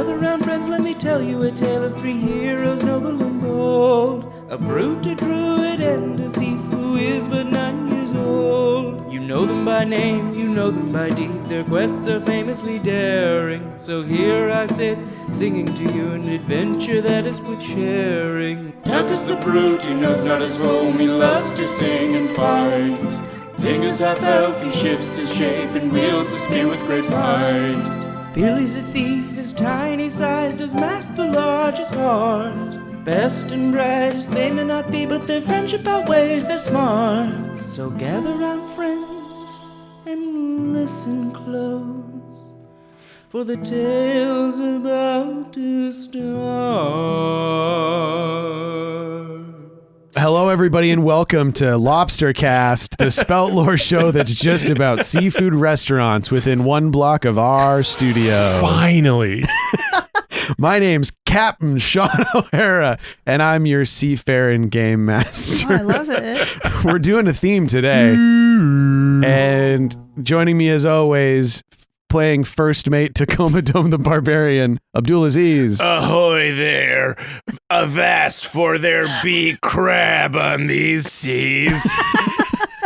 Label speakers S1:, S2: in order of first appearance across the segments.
S1: gather round, friends, let me tell you a tale of three heroes, noble and bold. A brute, a druid, and a thief who is but 9 years old. You know them by name, you know them by deed, their quests are famously daring. So here I sit, singing to you an adventure that is worth sharing. Tucker's the brute, he knows not his home, he loves to sing and fight. Fingers half elf, he shifts his shape and wields a spear with great might. Billy's a thief, his tiny size does mask the largest heart. Best and brightest they may not be, but their friendship outweighs their smarts. So gather round, friends, and listen close, for the tale's about to start.
S2: Hello, everybody, and welcome to Lobstercast, the Spout Lore show that's just about seafood restaurants within one block of our studio.
S3: Finally.
S2: My name's Captain Shawn O'Hara, and I'm your seafaring game master.
S4: Oh, I love it.
S2: We're doing a theme today, and joining me as always, playing first mate to Comadome the Barbarian, Abdul Aziz.
S5: Ahoy there, avast for there be crab on these seas.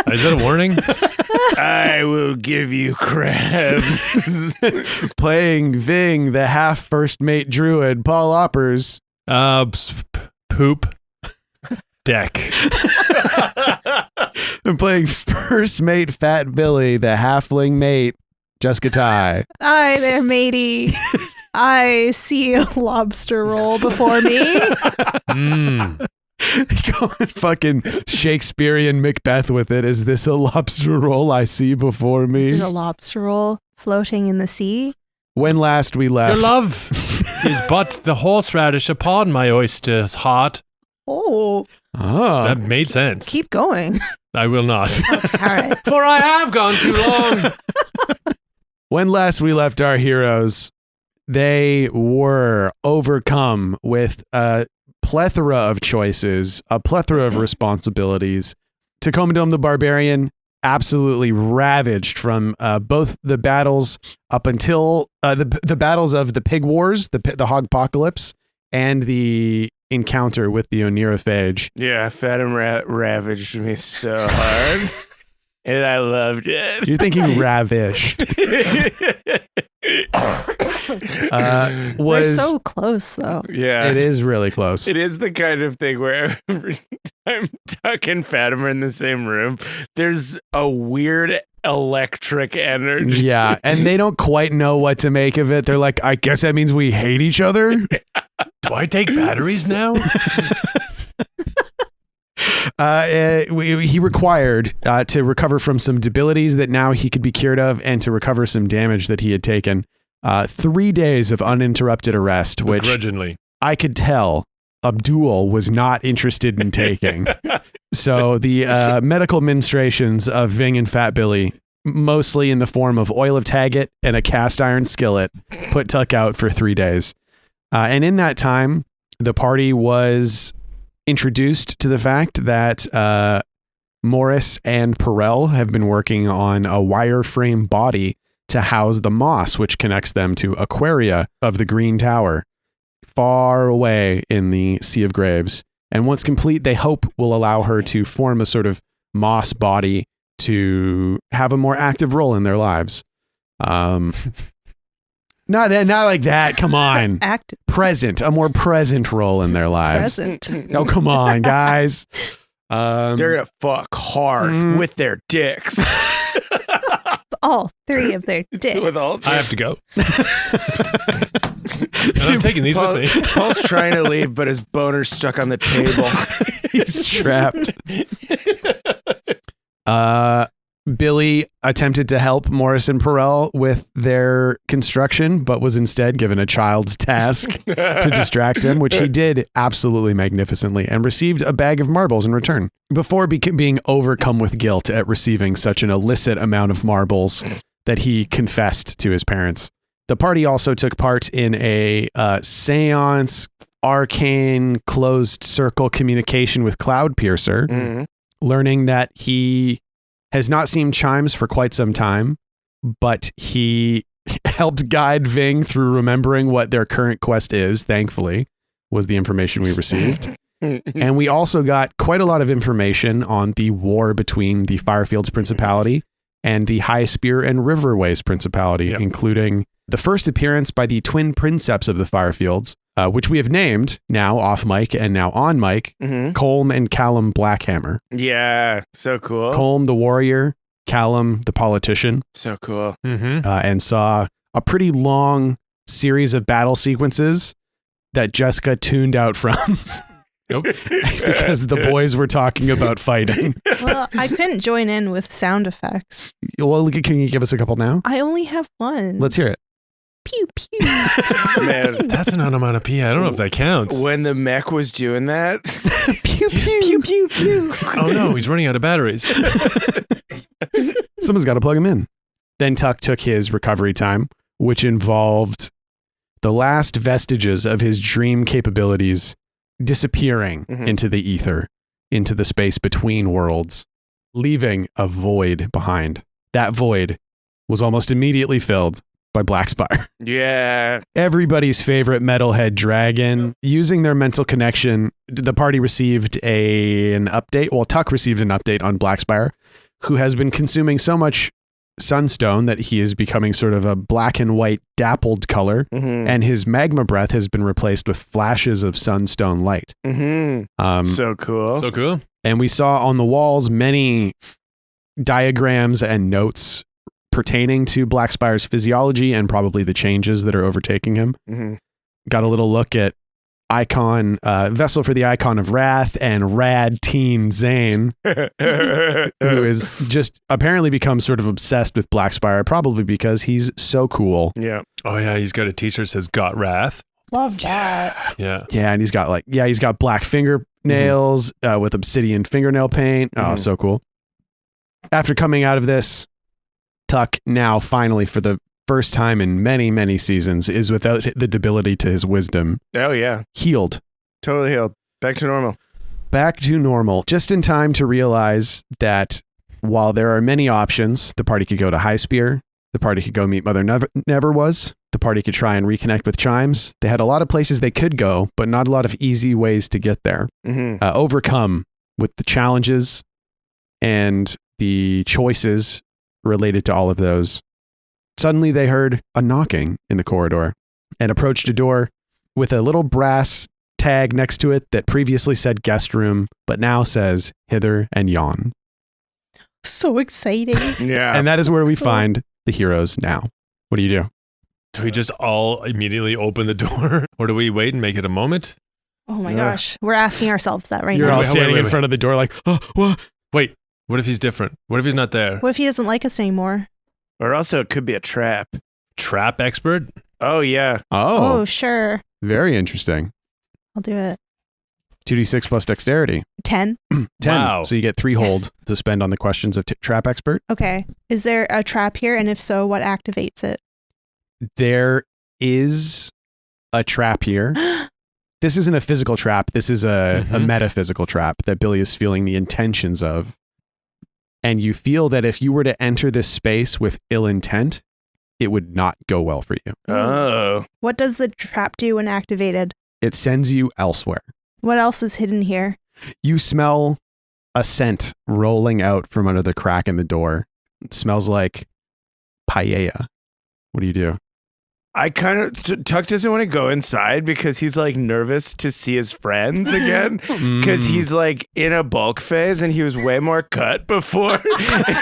S3: Is that a warning?
S5: I will give you crabs.
S2: Playing Ving, the half first mate druid, Paul Oppers.
S3: Poop. Deck.
S2: And playing first mate Fat Billy, the halfling mate, Jessica Ty.
S4: Hi there, matey. I see a lobster roll before me.
S2: Going fucking Shakespearean Macbeth with it. Is this a lobster roll I see before me?
S4: Is it a lobster roll floating in the sea?
S2: When last we left.
S3: Your love is but the horseradish upon my oyster's heart.
S4: Oh,
S3: That made sense.
S4: keep going.
S3: I will not.
S4: Okay, all right.
S3: For I have gone too long.
S2: When last we left our heroes, they were overcome with a plethora of choices, a plethora of responsibilities. Comadome the Barbarian, absolutely ravaged from both the battles up until the battles of the Pig Wars, the Hogpocalypse, and the encounter with the Oneirophage.
S5: Yeah, Fathom ravaged me so hard, and I loved it.
S2: You're thinking ravished.
S4: They're so close, though.
S5: Yeah,
S2: It is really close.
S5: It is the kind of thing where every time Tuck and Fathom are in the same room, there's a weird electric energy.
S2: Yeah, and they don't quite know what to make of it. They're like, I guess that means we hate each other.
S3: Do I take batteries now?
S2: He required to recover from some debilities that now he could be cured of, and to recover some damage that he had taken. 3 days of uninterrupted arrest, which
S3: Begrudgingly.
S2: I could tell Abdul was not interested in taking. So the medical ministrations of Ving and Fat Billy, mostly in the form of oil of Taggart and a cast iron skillet, put Tuck out for 3 days. And in that time, the party was introduced to the fact that Morris and Perel have been working on a wireframe body to house the moss, which connects them to Aquaria of the Green Tower, far away in the Sea of Graves. And once complete, they hope will allow her to form a sort of moss body to have a more active role in their lives. Not like that. Come on.
S4: Active.
S2: Present, a more present role in their lives.
S4: Present.
S2: Oh, come on, guys.
S5: They're gonna fuck hard with their dicks.
S4: All three of their dicks.
S5: With all
S3: I have to go. And I'm taking these with me.
S5: Paul's trying to leave, but his boner's stuck on the table.
S2: He's trapped. Billy attempted to help Morris and Perel with their construction, but was instead given a child's task to distract him, which he did absolutely magnificently, and received a bag of marbles in return. Before being overcome with guilt at receiving such an illicit amount of marbles that he confessed to his parents. The party also took part in a seance, arcane, closed circle communication with Cloudpiercer, learning that he has not seen chimes for quite some time, but he helped guide Ving through remembering what their current quest is, thankfully, was the information we received. And we also got quite a lot of information on the war between the Firefields Principality and the High Spear and Riverways Principality, including the first appearance by the twin princeps of the Firefields, which we have named now off mic and now on mic, Colm and Callum Blackhammer.
S5: Yeah, so cool.
S2: Colm the warrior, Callum the politician.
S5: So cool.
S2: And saw a pretty long series of battle sequences that Jessica tuned out from.
S3: Nope.
S2: Because the boys were talking about fighting.
S4: Well, I couldn't join in with sound effects.
S2: Well, can you give us a couple now?
S4: I only have one.
S2: Let's hear it.
S4: Pew pew.
S5: Man,
S3: That's an onomatopoeia. I don't know if that counts.
S5: when the mech was doing that,
S2: Pew pew pew pew.
S3: Oh no, he's running out of batteries.
S2: Someone's got to plug him in. Then Tuck took his recovery time, which involved the last vestiges of his dream capabilities disappearing into the ether, into the space between worlds, leaving a void behind. That void was almost immediately filled by Blackspire.
S5: yeah.
S2: Everybody's favorite metalhead dragon. Using their mental connection, the party received an update. Well, Tuck received an update on Blackspire, who has been consuming so much sunstone that he is becoming sort of a black and white dappled color, and his magma breath has been replaced with flashes of sunstone light.
S5: So cool.
S3: So cool.
S2: And we saw on the walls many diagrams and notes pertaining to Blackspire's physiology and probably the changes that are overtaking him. Got a little look at icon, vessel for the icon of wrath, and rad teen Zane, who is just apparently become sort of obsessed with Blackspire, probably because he's so cool.
S5: Yeah.
S3: Oh yeah, he's got a t-shirt that says "Got Wrath."
S4: Love that.
S3: Yeah.
S2: Yeah, and he's got black fingernails with obsidian fingernail paint. Oh, so cool. After coming out of this, Tuck now finally, for the first time in many, many seasons, is without the debility to his wisdom.
S5: Oh, yeah.
S2: Healed.
S5: Totally healed. Back to normal.
S2: Back to normal. Just in time to realize that while there are many options, the party could go to High Spear, the party could go meet Mother Never Was, the party could try and reconnect with Chimes. They had a lot of places they could go, but not a lot of easy ways to get there. Overcome with the challenges and the choices related to all of those. Suddenly they heard a knocking in the corridor and approached a door with a little brass tag next to it that previously said guest room, but now says hither and yon.
S4: So exciting.
S5: Yeah.
S2: And that is where we find the heroes now. What do you do?
S3: Do we just all immediately open the door, or do we wait and make it a moment?
S4: Oh my gosh. We're asking ourselves that right
S2: You're
S4: now.
S2: all
S3: Wait,
S2: standing
S3: wait,
S2: in front of the door like, oh, what?
S3: Wait, what if he's different? What if he's not there?
S4: What if he doesn't like us anymore?
S5: Or also it could be a trap.
S3: Trap expert?
S5: Oh, yeah.
S4: Oh, sure.
S2: Very interesting.
S4: I'll do it.
S2: 2d6 plus dexterity.
S4: 10.
S2: 10.
S3: Wow.
S2: So you get 3 hold to spend on the questions of trap expert.
S4: Okay. Is there a trap here? And if so, what activates it?
S2: There is a trap here. This isn't a physical trap. This is a metaphysical trap that Billy is feeling the intentions of. And you feel that if you were to enter this space with ill intent, it would not go well for you.
S5: Oh.
S4: What does the trap do when activated?
S2: It sends you elsewhere.
S4: What else is hidden here?
S2: You smell a scent rolling out from under the crack in the door. It smells like paella. What do you do?
S5: I kind of, Tuck doesn't want to go inside because he's like nervous to see his friends again because he's like in a bulk phase and he was way more cut before.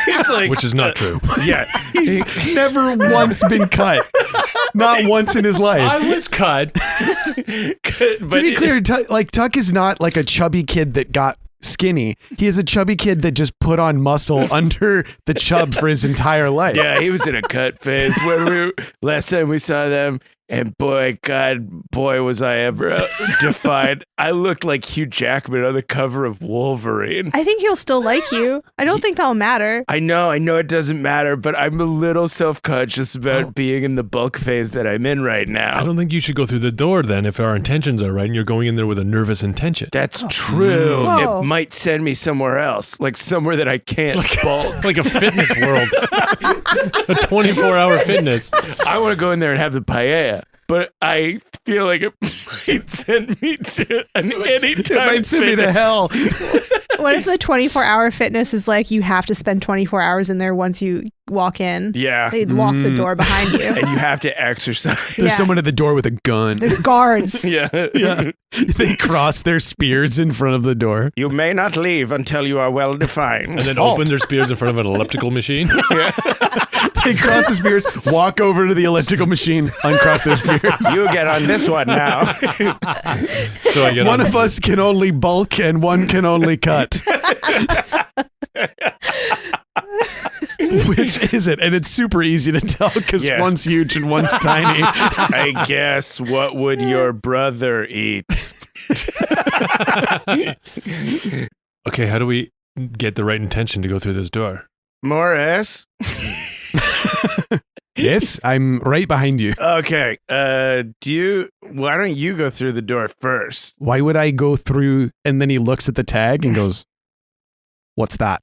S5: He's like,
S3: Which is not true.
S5: Yeah.
S2: He's never once been cut. Not once in his life.
S3: I was cut.
S2: To be clear, Tuck is not like a chubby kid that got skinny. He is a chubby kid that just put on muscle under the chub for his entire life.
S5: Yeah, he was in a cut phase when last time we saw them. And boy, was I ever defied. I looked like Hugh Jackman on the cover of Wolverine.
S4: I think he'll still like you. I don't think that'll matter.
S5: I know it doesn't matter, but I'm a little self-conscious about being in the bulk phase that I'm in right now.
S3: I don't think you should go through the door then if our intentions are right and you're going in there with a nervous intention.
S5: That's true.
S4: Whoa.
S5: It might send me somewhere else, like somewhere that I can't bulk.
S3: Like a fitness world. A 24-hour fitness.
S5: I want to go in there and have the paella, but I feel like it might send me to an anytime.
S2: It might send me to hell.
S4: What if the 24-hour fitness is like you have to spend 24 hours in there once you walk in?
S5: Yeah.
S4: They lock the door behind you.
S5: And you have to exercise.
S2: There's
S4: Yeah.
S2: someone at the door with a gun.
S4: There's guards.
S5: Yeah.
S2: Yeah. They cross their spears in front of the door.
S5: You may not leave until you are well defined.
S3: And then open their spears in front of an elliptical machine.
S2: They cross the spears, walk over to the elliptical machine, uncross their spears.
S5: You get on this one now.
S3: So I get
S2: One
S3: on.
S2: of us can only bulk and one can only cut. Which is it? And it's super easy to tell because
S5: Yeah.
S2: one's huge and one's tiny.
S5: I guess, what would your brother eat?
S3: Okay, how do we get the right intention to go through this door?
S5: Morris?
S2: Yes, I'm right behind you.
S5: Okay. Why don't you go through the door first?
S2: Why would I go through? And then he looks at the tag and goes, "What's that?"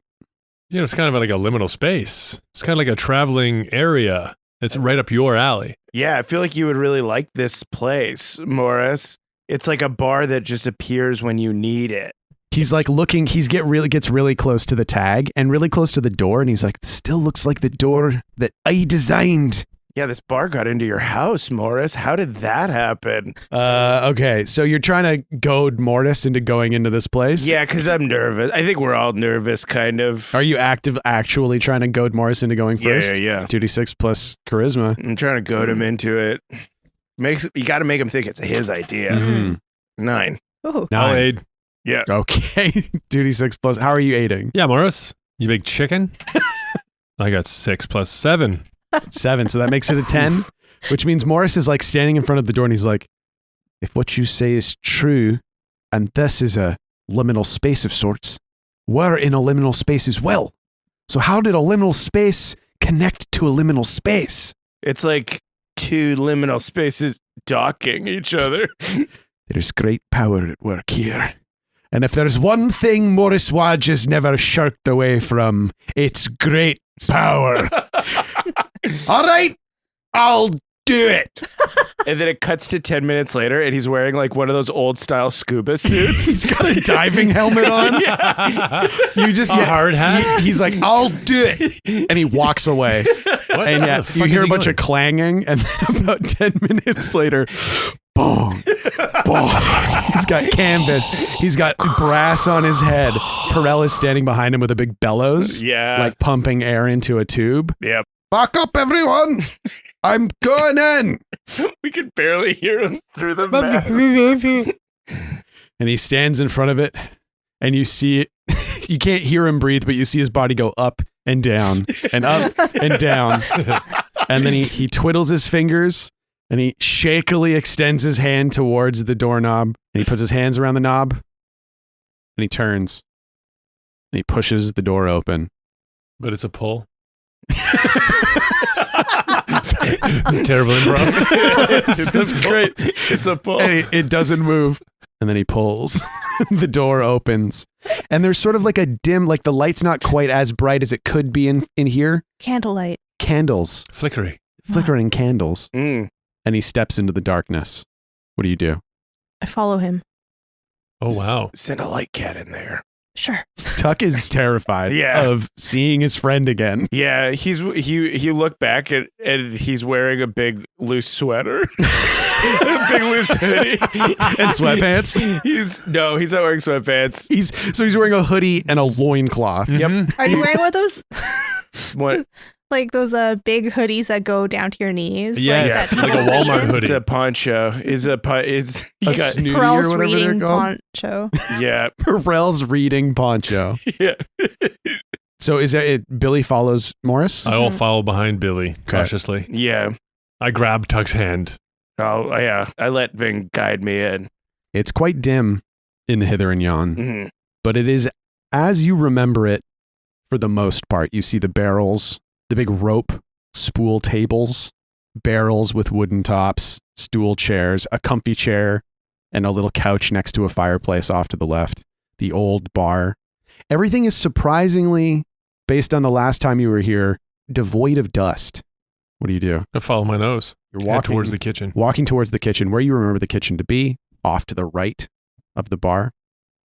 S3: You know, it's kind of like a liminal space. It's kind of like a traveling area. It's right up your alley.
S5: Yeah, I feel like you would really like this place, Morris. It's like a bar that just appears when you need it.
S2: He's like looking, gets really close to the tag and really close to the door. And he's like, still looks like the door that I designed.
S5: Yeah, this bar got into your house, Morris. How did that happen?
S2: Okay. So you're trying to goad Mortis into going into this place?
S5: Yeah, because I'm nervous. I think we're all nervous, kind of.
S2: Are you actually trying to goad Morris into going first?
S5: Yeah.
S2: 2d6 plus charisma.
S5: I'm trying to goad him into it. You got to make him think it's his idea.
S2: Mhm.
S5: 9.
S4: Oh,
S3: I'll
S2: 9.
S3: aid.
S5: Yeah.
S2: Okay. 2d6 plus. How are you aiding?
S3: Yeah, Morris, you big chicken. I got 6 plus 7.
S2: 7. So that makes it a 10, which means Morris is like standing in front of the door and he's like, if what you say is true, and this is a liminal space of sorts, we're in a liminal space as well. So how did a liminal space connect to a liminal space?
S5: It's like two liminal spaces docking each other.
S2: There's great power at work here. And if there's one thing Morris Wadge has never shirked away from, it's great power. All right, I'll do it.
S5: And then it cuts to 10 minutes later, and he's wearing like one of those old style scuba suits.
S2: He's got a diving helmet on. You just
S3: A hard hat?
S2: He's like, I'll do it, and he walks away.
S3: What?
S2: And
S3: Where
S2: yeah,
S3: the fuck
S2: you
S3: is
S2: hear a
S3: he
S2: bunch
S3: going?
S2: of clanging, and then about 10 minutes later, boom, boom. He's got canvas. He's got brass on his head. Perel is standing behind him with a big bellows,
S5: Yeah.
S2: like pumping air into a tube.
S5: Yep.
S2: Back up, everyone! I'm going in.
S5: We could barely hear him through the map.
S2: And he stands in front of it, and you see it. You can't hear him breathe, but you see his body go up and down and up and down. And then he twiddles his fingers and he shakily extends his hand towards the doorknob, and he puts his hands around the knob and he turns and he pushes the door open.
S3: But it's a pull. This is terrible improv.
S2: It's great.
S5: It's a pull.
S2: And it doesn't move. And then he pulls. The door opens. And there's sort of like a dim, like the light's not quite as bright as it could be in here.
S4: candlelight.
S2: Candles,
S3: Flickery.
S2: flickering candles.
S5: Mm.
S2: And he steps into the darkness. What do you do?
S4: I follow him.
S3: Oh, wow.
S5: Send a light cat in there.
S4: Sure.
S2: Tuck is terrified
S5: Yeah.
S2: of seeing his friend again.
S5: Yeah, he looked back and he's wearing a big loose sweater. A big loose hoodie.
S2: And sweatpants.
S5: He's not wearing sweatpants.
S2: He's wearing a hoodie and a loincloth.
S3: Yep.
S4: Are you wearing one of those?
S5: What?
S4: Like those big hoodies that go down to your knees?
S3: Yes,
S4: that
S3: like a Walmart
S5: It's
S3: hoodie.
S5: a poncho. Is he
S2: A
S5: got
S2: snooty or
S4: Perel's
S2: whatever they're
S4: reading
S2: called.
S4: poncho.
S5: yeah.
S2: Perel's reading poncho.
S5: Yeah.
S2: So is it Billy follows Morris?
S3: I will follow behind Billy cautiously.
S5: Yeah.
S3: I grab Tuck's hand
S5: Oh, yeah. I let Ving guide me in.
S2: It's quite dim in the hither and yon,
S5: Mhm.
S2: but it is as you remember it for the most part. You see the barrels, the big rope spool tables, barrels with wooden tops, stool chairs, a comfy chair, and a little couch next to a fireplace off to the left. The old bar. Everything is surprisingly, based on the last time you were here, devoid of dust. What do you do?
S3: I follow my nose.
S2: You're
S3: Head
S2: walking
S3: towards the kitchen.
S2: Walking towards the kitchen, where you remember the kitchen to be, off to the right of the bar.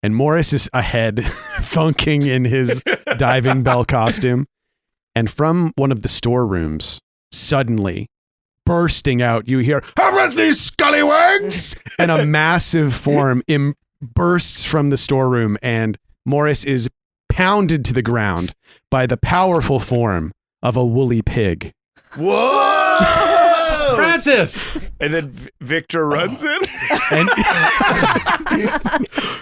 S2: And Morris is ahead, thunking in his diving bell costume. And from one of the storerooms, suddenly, bursting out, you hear, "How about these scallywags?" And a massive form bursts from the storeroom, and Morris is pounded to the ground by the powerful form of a woolly pig.
S5: Whoa!
S3: Francis!
S5: And then Victor runs in.
S2: And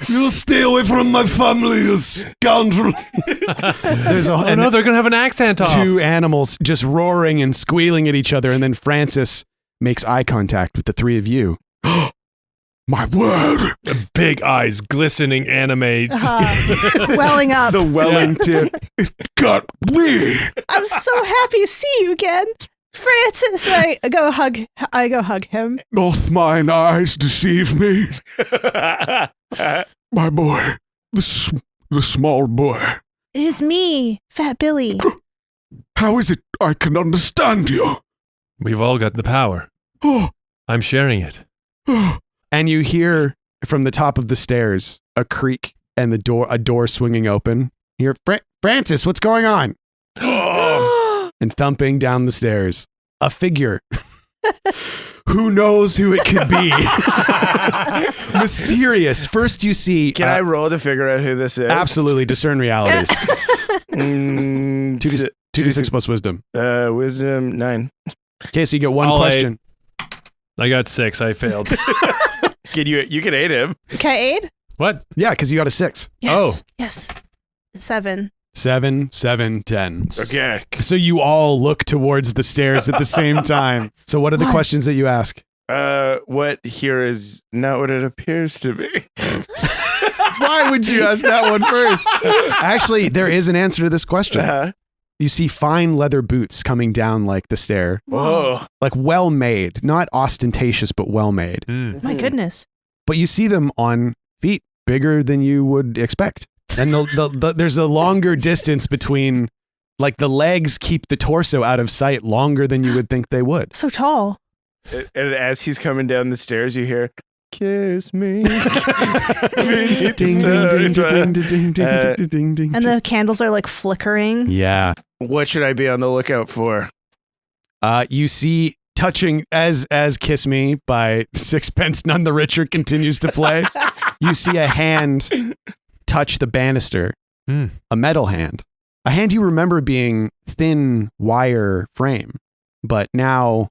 S2: you'll stay away from my family, you scoundrel. There's
S3: Oh no, they're going to have an accent off.
S2: two animals just roaring and squealing at each other, and then Francis makes eye contact with the three of you. My word!
S3: Big eyes, glistening anime.
S4: Welling up.
S2: The welling tip. It got me.
S4: I'm so happy to see you again, Francis. I go hug him.
S2: Doth mine eyes deceive me? My boy, the small boy.
S4: It is me, Fat Billy.
S2: How is it I can understand you?
S3: We've all got the power.
S2: Oh,
S3: I'm sharing it.
S2: And you hear from the top of the stairs a creak and a door swinging open. You hear, Francis, what's going on? And thumping down the stairs, a figure. Who knows who it could be? Mysterious. First you see...
S5: Can I roll to figure out who this is?
S2: Absolutely. Discern realities.
S5: 2d6
S2: 2d6 plus wisdom.
S5: Wisdom 9.
S2: Okay, so you get one
S3: I'll
S2: question.
S3: I got 6. I failed.
S5: You can aid him.
S4: Can I aid?
S3: What?
S2: Yeah, because you got a 6.
S4: Yes.
S3: Oh.
S4: Yes. 7.
S2: 7, 7, 10.
S5: Okay.
S2: So you all look towards the stairs at the same time. So what are the
S4: What?
S2: questions that you ask?
S5: What here is not what it appears to be.
S2: Why would you ask that one first? Actually, there is an answer to this question.
S5: Uh-huh.
S2: You see fine leather boots coming down like the stair,
S5: Whoa.
S2: like well made, not ostentatious, but well made.
S3: Mm.
S4: My goodness.
S2: But you see them on feet bigger than you would expect. And there's a longer distance between, like the legs keep the torso out of sight longer than you would think they would.
S4: So tall.
S5: And as he's coming down the stairs, you hear, "Kiss me."
S2: Ding, ding, ding, ding, ding, ding, ding, ding, ding.
S4: And the candles are like flickering.
S2: Yeah.
S5: What should I be on the lookout for?
S2: You see touching as Kiss Me by Sixpence None the Richer continues to play. You see a hand touch the banister, a metal hand. A hand you remember being thin wire frame, but now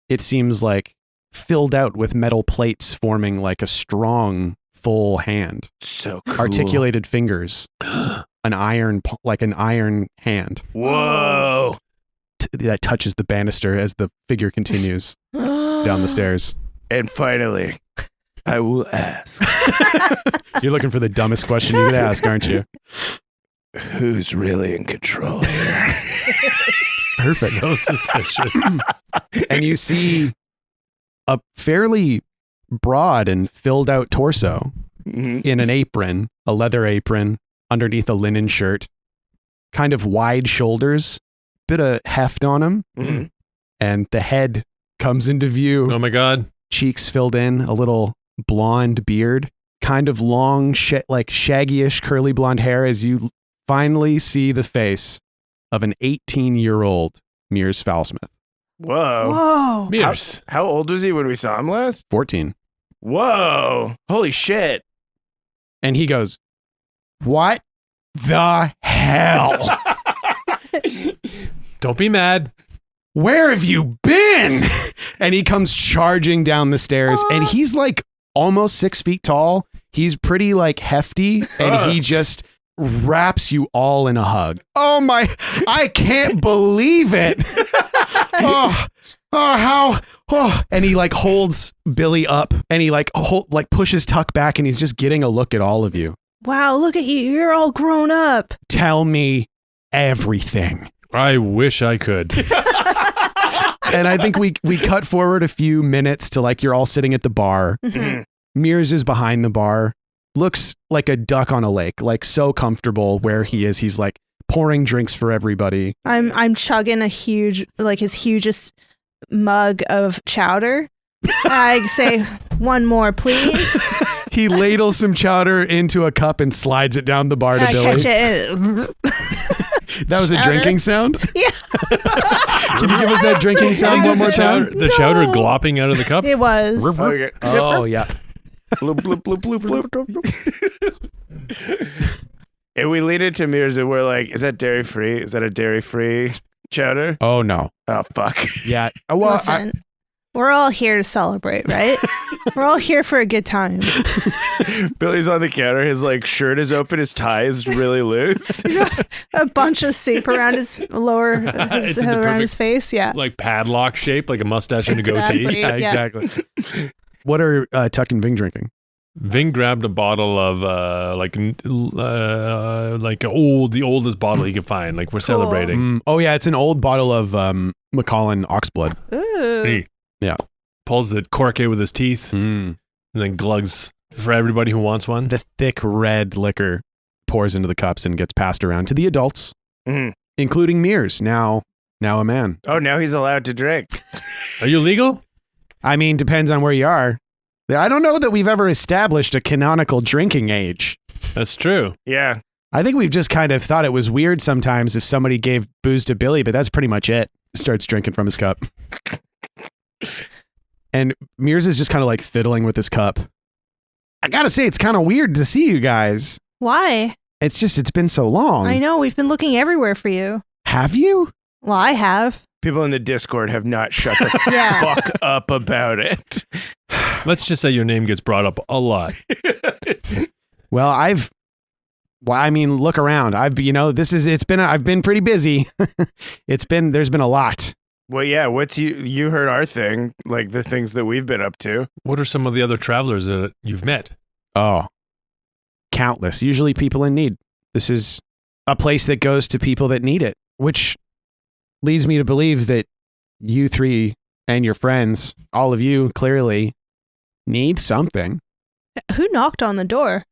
S2: it seems like filled out with metal plates forming like a strong, full hand.
S5: So cool.
S2: Articulated fingers, an iron hand
S5: Whoa.
S2: that touches the banister as the figure continues down the stairs.
S5: And finally, I will ask.
S2: You're looking for the dumbest question you could ask, aren't you?
S5: Who's really in control here?
S2: Perfect.
S3: So suspicious.
S2: And you see a fairly broad and filled out torso
S5: Mhm.
S2: in an apron, a leather apron, underneath a linen shirt, kind of wide shoulders, bit of heft on him,
S5: Mhm.
S2: and the head comes into view,
S3: Oh my God.
S2: cheeks filled in, a little blonde beard, kind of long, like shaggyish curly blonde hair as you finally see the face of an 18-year-old Mears Foulsmith.
S5: Whoa.
S4: Whoa.
S3: Mears.
S5: How old was he when we saw him last?
S2: 14.
S5: Whoa. Holy shit.
S2: And he goes, "What the hell?
S3: Don't be mad.
S2: Where have you been?" And he comes charging down the stairs, and he's like almost 6 feet tall. He's pretty like hefty, and he just wraps you all in a hug. Oh my, I can't believe it. Oh, how oh, and he like holds Billy up and he like pushes Tuck back and he's just getting a look at all of you.
S4: Wow, look at you. You're all grown up.
S2: Tell me everything.
S3: I wish I could.
S2: And I think we cut forward a few minutes to like you're all sitting at the bar.
S4: Mhm.
S2: Mears is behind the bar. Looks like a duck on a lake, like so comfortable where he is. He's like pouring drinks for everybody.
S4: I'm chugging his hugest mug of chowder. I say, one more, please.
S2: He ladles some chowder into a cup and slides it down the bar to
S4: I
S2: Billy.
S4: catch it.
S2: That was a
S4: Chowder.
S2: drinking sound?
S4: Yeah.
S2: Can you give us that drinking sound one more time?
S3: The chowder glopping out of the cup.
S4: It was.
S5: Okay.
S2: Oh, yeah.
S5: Bloop, bloop, bloop, bloop, bloop. And we lead it to Mears and we're like, is that dairy free? Is that a dairy free chowder?
S2: Oh, no.
S5: Oh, fuck.
S2: Yeah. Well,
S4: Listen, we're all here to celebrate, right? We're all here for a good time.
S5: Billy's on the counter. His like shirt is open. His tie is really loose.
S4: A bunch of soup around his
S3: It's in the
S4: around his face. Yeah.
S3: Like padlock shape, like a mustache and a goatee.
S4: Exactly.
S2: yeah,
S4: Yeah.
S2: exactly. What are Tuck and Ving drinking?
S3: Ving grabbed a bottle of the oldest bottle he could find. Like we're celebrating.
S2: Oh, yeah. It's an old bottle of Macallan Oxblood.
S4: Ooh.
S3: Hey.
S2: Yeah.
S3: Pulls the cork out with his teeth and then glugs for everybody who wants one.
S2: The thick red liquor pours into the cups and gets passed around to the adults,
S5: Mhm.
S2: including Mears, now a man.
S5: Oh, now he's allowed to drink.
S3: Are you legal?
S2: I mean, depends on where you are. I don't know that we've ever established a canonical drinking age.
S3: That's true.
S5: Yeah.
S2: I think we've just kind of thought it was weird sometimes if somebody gave booze to Billy, but that's pretty much it. Starts drinking from his cup. And Mears is just kind of like fiddling with his cup. I gotta say, it's kind of weird to see you guys.
S4: Why?
S2: It's been so long.
S4: I know. We've been looking everywhere for you.
S2: Have you?
S4: Well, I have.
S5: People in the Discord have not shut the
S4: Yeah.
S5: fuck up about it.
S3: Let's just say your name gets brought up a lot.
S2: Well, I mean, look around. I've been pretty busy. There's been a lot.
S5: Well, yeah. You heard our thing, like the things that we've been up to.
S3: What are some of the other travelers that you've met?
S2: Oh, countless. Usually people in need. This is a place that goes to people that need it, which leads me to believe that you three and your friends, all of you clearly need something.
S4: Who knocked on the door?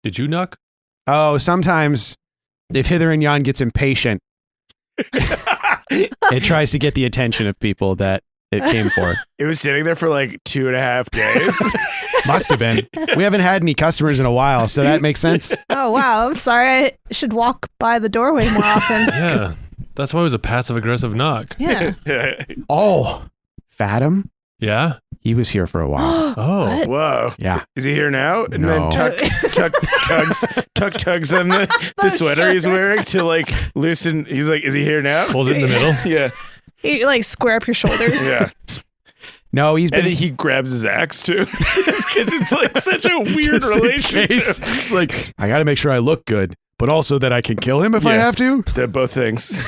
S3: Did you knock?
S2: Oh, sometimes if Hither and Yon gets impatient, it tries to get the attention of people that it came for.
S5: It was sitting there for like 2.5 days.
S2: Must have been. We haven't had any customers in a while, so that makes sense.
S4: Oh, wow. I'm sorry. I should walk by the doorway more often.
S3: Yeah. That's why it was a passive aggressive knock.
S4: Yeah.
S2: Oh, Fathom?
S3: Yeah?
S2: He was here for a while.
S3: Oh.
S4: What?
S5: Whoa.
S2: Yeah.
S5: Is he here now? And
S2: No.
S5: then tugs on the sweater he's wearing to like loosen. He's like, is he here now?
S3: Pulls it in the middle.
S5: Yeah.
S4: You like square up your shoulders.
S5: Yeah.
S2: No, he's
S5: And
S2: been...
S5: then he grabs his axe too. Because it's like such a weird
S2: Just in
S5: relationship.
S2: case. It's like, I got to make sure I look good, but also that I can kill him if I
S5: Yeah.
S2: have to.
S5: They're both things.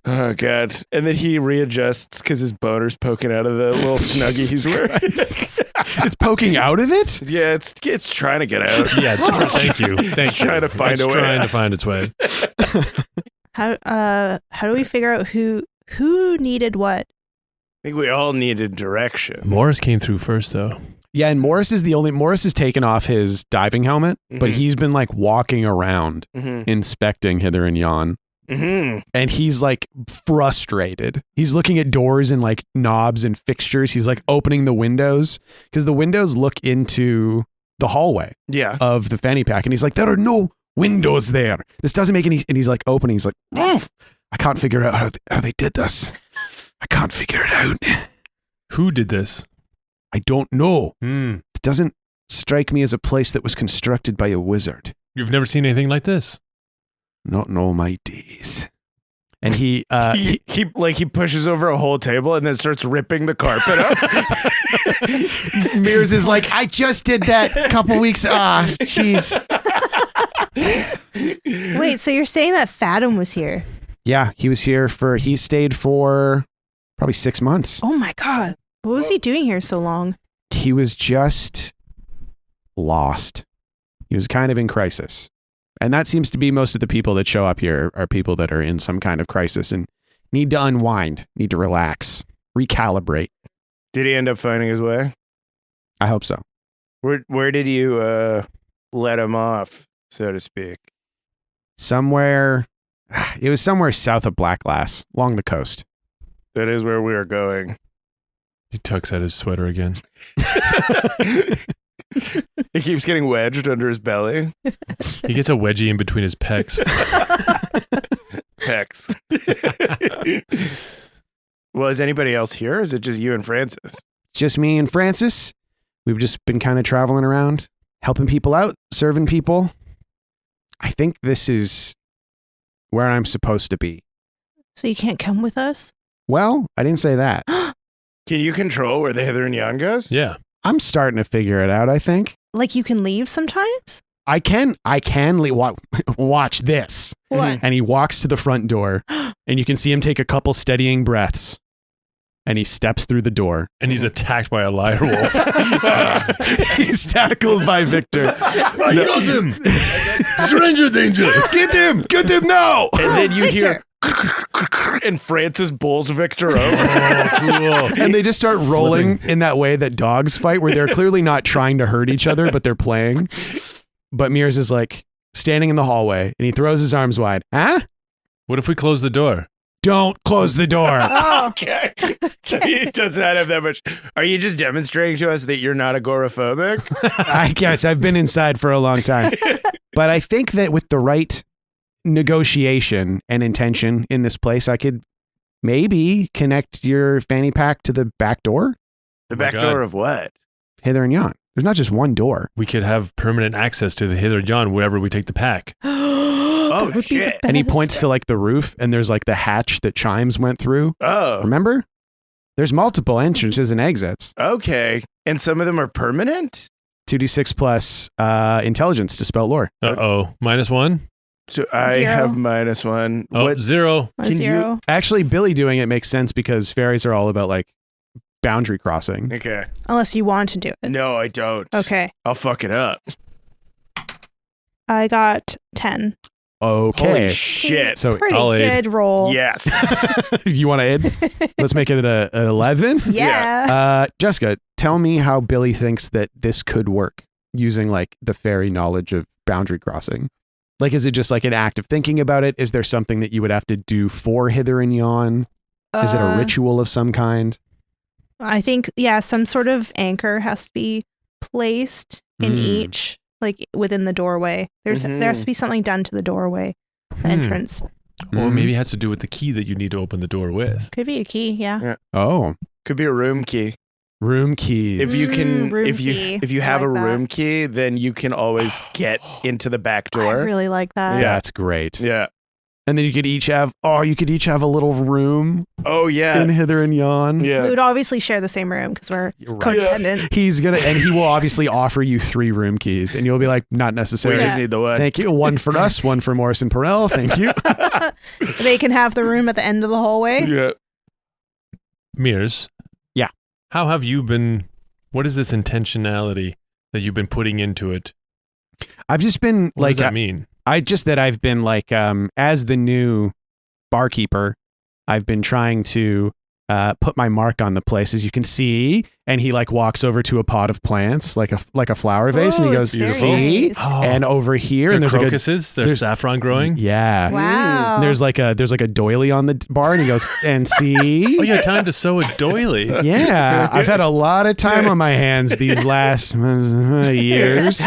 S5: Oh, God. And then he readjusts because his boner's poking out of the little snuggie he's wearing.
S2: It's poking out of it?
S5: Yeah, it's trying to get out.
S3: Yeah, thank you. Thank you.
S5: trying to find
S3: It's
S5: a way
S3: trying
S5: out.
S3: to find its way.
S4: How do we figure out who needed what?
S5: I think we all needed direction.
S3: Morris came through first, though.
S2: Yeah, and Morris has taken off his diving helmet, but
S5: Mhm.
S2: he's been like walking around
S5: Mm-hmm.
S2: inspecting Hither and Yon.
S5: Mm-hmm.
S2: And he's like frustrated. He's looking at doors and like knobs and fixtures. He's like opening the windows because the windows look into the hallway
S5: Yeah.
S2: of the fanny pack. And he's like, there are no windows there. This doesn't make any. And he's like opening. He's like, I can't figure out how they did this. I can't figure it out.
S3: Who did this?
S2: I don't know.
S3: Hmm.
S2: It doesn't strike me as a place that was constructed by a wizard.
S3: You've never seen anything like this.
S2: Not in all my days. And he
S5: He pushes over a whole table and then starts ripping the carpet up.
S2: Mears is like, I just did that a couple weeks. Jeez.
S4: Wait, so you're saying that Fathom was here?
S2: Yeah, he was here he stayed for probably 6 months.
S4: Oh my God. What was he doing here so long?
S2: He was just lost. He was kind of in crisis. And that seems to be most of the people that show up here are people that are in some kind of crisis and need to unwind, need to relax, recalibrate.
S5: Did he end up finding his way?
S2: I hope so.
S5: Where did you let him off, so to speak?
S2: It was somewhere south of Black Glass, along the coast.
S5: That is where we are going.
S3: He tucks at his sweater again.
S5: He keeps getting wedged under his belly.
S3: He gets a wedgie in between his pecs.
S5: Pecs. Well, is anybody else here? Or is it just you and Francis?
S2: Just me and Francis. We've just been kind of traveling around, helping people out, serving people. I think this is where I'm supposed to be.
S4: So you can't come with us?
S2: Well, I didn't say that.
S5: Can you control where the hither and yon goes?
S3: Yeah.
S2: I'm starting to figure it out, I think.
S4: Like you can leave sometimes?
S2: I can watch this.
S4: What?
S2: And he walks to the front door and you can see him take a couple steadying breaths and he steps through the door.
S3: And he's attacked by a liar wolf.
S2: He's tackled by Victor.
S3: I got him! Stranger danger!
S2: Get him now!
S5: And then you
S4: Victor.
S5: hear and Francis bowls Victor over.
S3: Oh, cool.
S2: And they just start rolling in that way that dogs fight, where they're clearly not trying to hurt each other, but they're playing. But Mears is like standing in the hallway and he throws his arms wide. Huh?
S3: What if we close the door?
S2: Don't close the door.
S4: Oh,
S5: Okay. So he does not have that much. Are you just demonstrating to us that you're not agoraphobic?
S2: I guess I've been inside for a long time. But I think that with the right negotiation and intention in this place, I could maybe connect your fanny pack to the back door,
S5: The
S3: my
S5: back
S3: God.
S5: door of what?
S2: hither and yon. There's not just one door.
S3: We could have permanent access to the hither and yon wherever we take the pack.
S4: oh,
S5: Oh, shit.
S2: And he points to like the roof and there's like the hatch that Chimes went through.
S5: Oh,
S2: Remember? There's multiple entrances and exits.
S5: okay. And some of them are permanent?
S2: 2d6 plus intelligence to Spout Lore.
S3: Uh-oh. -1?
S5: So I
S4: Zero.
S5: have -1.
S3: Oh,
S5: What?
S3: 0.
S4: A
S5: Can you-
S4: zero.
S2: Actually, Billy doing it makes sense because fairies are all about like boundary crossing.
S5: Okay.
S4: Unless you want to do it.
S5: No, I don't.
S4: Okay.
S5: I'll fuck it up.
S4: I got 10.
S2: Okay.
S5: Holy shit.
S2: So
S4: Pretty
S3: I'll aid.
S4: good roll.
S5: Yes.
S2: you want to add? Let's make it an 11.
S4: Yeah.
S2: Jessica, tell me how Billy thinks that this could work using like the fairy knowledge of boundary crossing. Like, is it just like an act of thinking about it? Is there something that you would have to do for hither and yon? Is it a ritual of some kind?
S4: I think, yeah, some sort of anchor has to be placed in each, like within the doorway. There has to be something done to the doorway, the entrance.
S3: Or maybe it has to do with the key that you need to open the door with.
S4: Could be a key, yeah.
S2: Oh,
S5: Could be a room key.
S2: room keys.
S5: If you can,
S4: room
S5: if you
S4: key.
S5: if you
S4: I
S5: have
S4: like
S5: a
S4: that.
S5: room key, then you can always get into the back
S4: I
S5: door.
S4: really like that.
S2: Yeah, that's great.
S5: Yeah.
S2: And then you could each have a little room
S5: Oh yeah.
S2: in hither and yon.
S4: We
S5: Yeah.
S4: would obviously share the same room because we're
S2: Right.
S4: codependent.
S2: He will obviously offer you 3 room keys, and you'll be like, not
S5: We
S2: necessary.
S5: just need the one.
S2: Thank you. One for us, one for Morrison Perel. Thank you.
S4: They can have the room at the end of the hallway.
S5: Yeah.
S3: Mears.
S2: Yeah.
S3: How have you been? What is this intentionality that you've been putting into it?
S2: I've just been
S3: What
S2: like,
S3: does that mean?
S2: I've been like, as the new barkeeper, I've been trying to put my mark on the place, as you can see. And he like walks over to a pot of plants, like a flower vase, and he
S4: Oh,
S2: goes,
S4: it's very
S2: see?
S4: nice.
S2: And over here,
S3: They're
S2: and there's like a
S3: crocuses? There's
S2: there's-
S3: saffron growing?
S2: yeah.
S4: Wow.
S2: And there's like a doily on the bar, and he goes, and see?
S3: Oh, you had time to sew a doily.
S2: Yeah, I've had a lot of time on my hands these last years.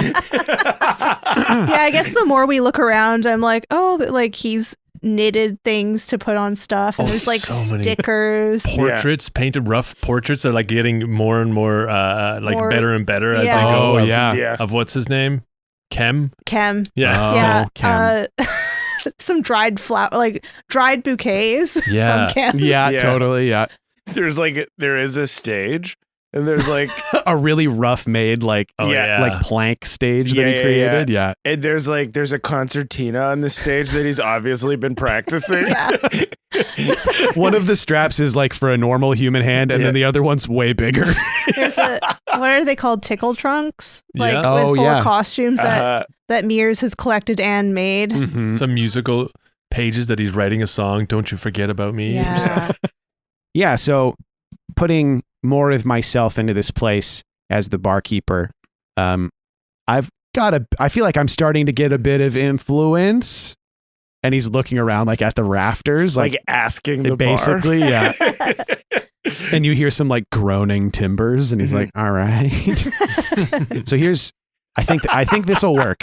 S4: Yeah, I guess the more we look around, I'm like, oh, like he's knitted things to put on stuff, and
S3: Oh,
S4: there's like
S3: so many.
S4: stickers.
S3: Portraits, painted rough portraits are like getting more and more
S4: More-
S3: better and better as
S4: Yeah.
S3: they go.
S2: Oh,
S3: of,
S2: yeah.
S5: Yeah.
S3: Of what's his name? Chem?
S4: Chem.
S3: Yeah.
S2: Oh,
S4: Yeah.
S2: Chem.
S4: Some dried dried bouquets
S3: Yeah.
S4: from Chem.
S2: Yeah,
S5: Yeah.
S2: totally. Yeah.
S5: There is a stage And there's like
S2: a really rough made like like plank stage that he created. Yeah.
S5: And there's a concertina on the stage that he's obviously been practicing.
S2: One of the straps is like for a normal human hand, and then the other one's way bigger.
S4: There's what are they called? Tickle trunks? Like
S3: Yeah.
S4: with full of costumes that Mears has collected and made.
S2: Mhm.
S3: Some musical pages that he's writing a song. Don't you forget about me.
S4: Yeah.
S2: Yeah. So putting more of myself into this place as the barkeeper, I feel like I'm starting to get a bit of influence. And he's looking around like at the rafters,
S5: like asking the
S2: basically,
S5: bar.
S2: yeah. And you hear some like groaning timbers, and he's like, "All right." So I think this will work.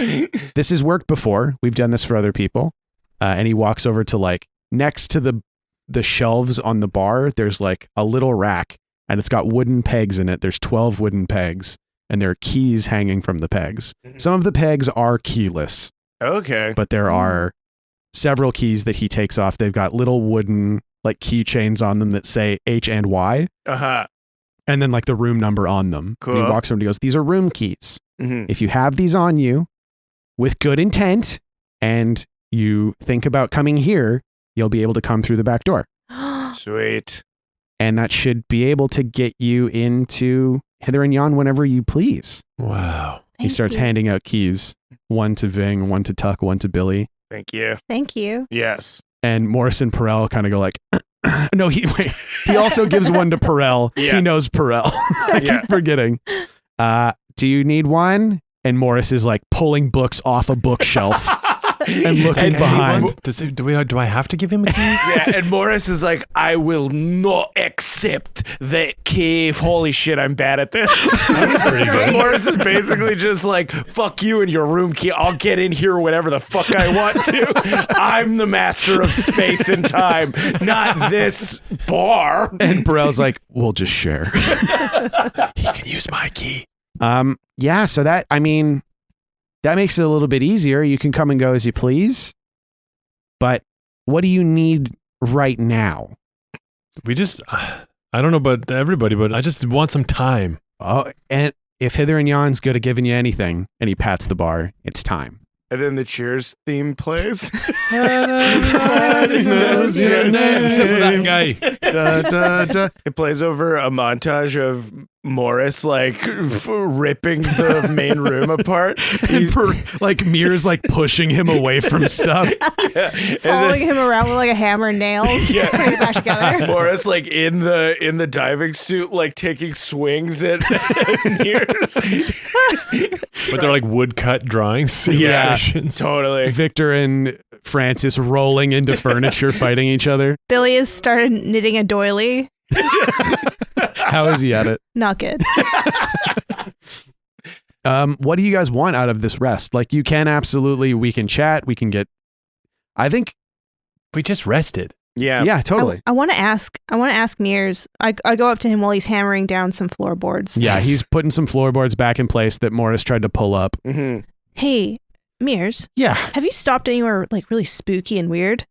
S2: This has worked before. We've done this for other people. And he walks over to like next to the shelves on the bar. There's like a little rack, and it's got wooden pegs in it. There's 12 wooden pegs, and there are keys hanging from the pegs. Some of the pegs are keyless.
S5: Okay.
S2: But there are several keys that he takes off. They've got little wooden like keychains on them that say H and Y. And then like the room number on them.
S5: Cool.
S2: And he walks over and he goes, "These are room keys.
S5: Mm-hmm.
S2: If you have these on you with good intent and you think about coming here, you'll be able to come through the back door."
S5: Sweet.
S2: And that should be able to get you into hither and yon whenever you please.
S3: Wow.
S2: He starts handing out keys. One to Ving, one to Tuck, one to Billy.
S5: Thank you.
S4: Thank you.
S5: Yes.
S2: And Morris and Perel kind of go like, no, he also gives one to Perel.
S5: Yeah.
S2: He knows Perel. I keep forgetting. Do you need one? And Morris is like pulling books off a bookshelf and looking behind.
S3: Do I have to give him a key?
S5: Yeah, and Morris is like, "I will not accept that key. Holy shit, I'm bad at this."
S3: Pretty good.
S5: Morris is basically just like, "Fuck you and your room key. I'll get in here whenever the fuck I want to. I'm the master of space and time, not this bar."
S2: And Perel's like, "We'll just share."
S3: He can use my key.
S2: Yeah, so that makes it a little bit easier. You can come and go as you please. But what do you need right now?
S3: We just, I don't know about everybody, but I just want some time.
S2: Oh, and if Hither and Yon's good at giving you anything, and he pats the bar, it's time.
S5: And then the Cheers theme plays.
S2: Nobody knows your name.
S3: Except for that guy.
S2: Da, da, da.
S5: It plays over a montage of Morris like ripping the main room apart.
S2: And like Mir's like pushing him away from stuff.
S5: Yeah.
S4: Following him around with like a hammer and nails.
S5: Yeah.
S4: Putting it back together.
S5: Morris like in the diving suit, like taking swings at Mears.
S3: But they're like woodcut drawings.
S5: Yeah,
S3: Illustrations.
S5: totally.
S2: Victor and Francis rolling into furniture, fighting each other.
S4: Billy has started knitting a doily.
S2: How is he at it?
S4: Not good.
S2: What do you guys want out of this rest? Like, we can chat. We can get, I think.
S3: We just rested.
S5: Yeah.
S2: Yeah, totally.
S4: I want to ask Mears. I go up to him while he's hammering down some floorboards.
S2: Yeah, he's putting some floorboards back in place that Morris tried to pull up.
S5: Mm-hmm.
S4: Hey, Mears.
S2: Yeah.
S4: Have you stopped anywhere like really spooky and weird?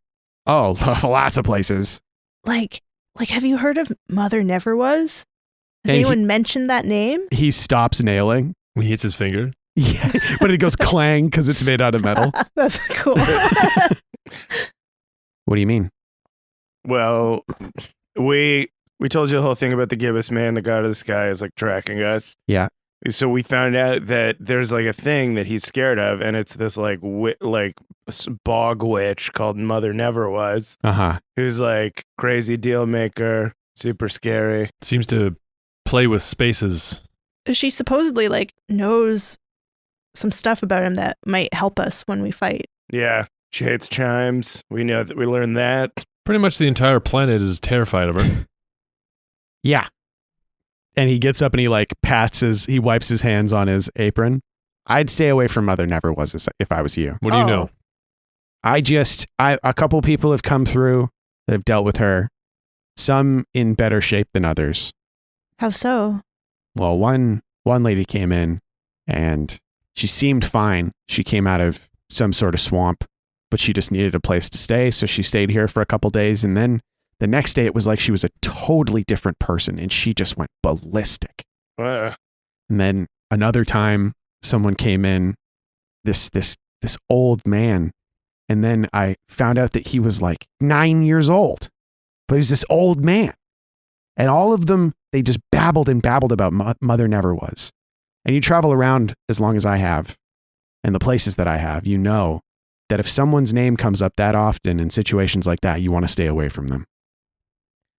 S2: Oh, lots of places.
S4: Like, have you heard of Mother Never Was? Has anyone mentioned that name?
S2: He stops nailing.
S3: He hits his finger.
S2: Yeah, but it goes clang because it's made out of metal.
S4: That's cool.
S2: What do you mean?
S5: Well, we told you the whole thing about the gibbous man, the god of the sky, is like tracking us.
S2: Yeah.
S5: So we found out that there's like a thing that he's scared of, and it's this like bog witch called Mother Never Was, who's like crazy deal maker, super scary.
S3: Seems to play with spaces.
S4: She supposedly like knows some stuff about him that might help us when we fight.
S5: Yeah, she hates chimes. We know that. We learned that.
S3: Pretty much the entire planet is terrified of her.
S2: Yeah. And he gets up and he like he wipes his hands on his apron. I'd stay away from Mother Never Was if I was you.
S3: What do you know?
S2: A couple people have come through that have dealt with her, some in better shape than others.
S4: How so?
S2: Well, one lady came in and she seemed fine. She came out of some sort of swamp, but she just needed a place to stay. So she stayed here for a couple days. And then the next day it was like she was a totally different person and she just went ballistic.
S5: Uh,
S2: And then another time someone came in, this old man. And then I found out that he was like 9 years old, but he's this old man. And all of them, they just babbled and babbled about Mother Never Was. And you travel around as long as I have and the places that I have, you know that if someone's name comes up that often in situations like that, you want to stay away from them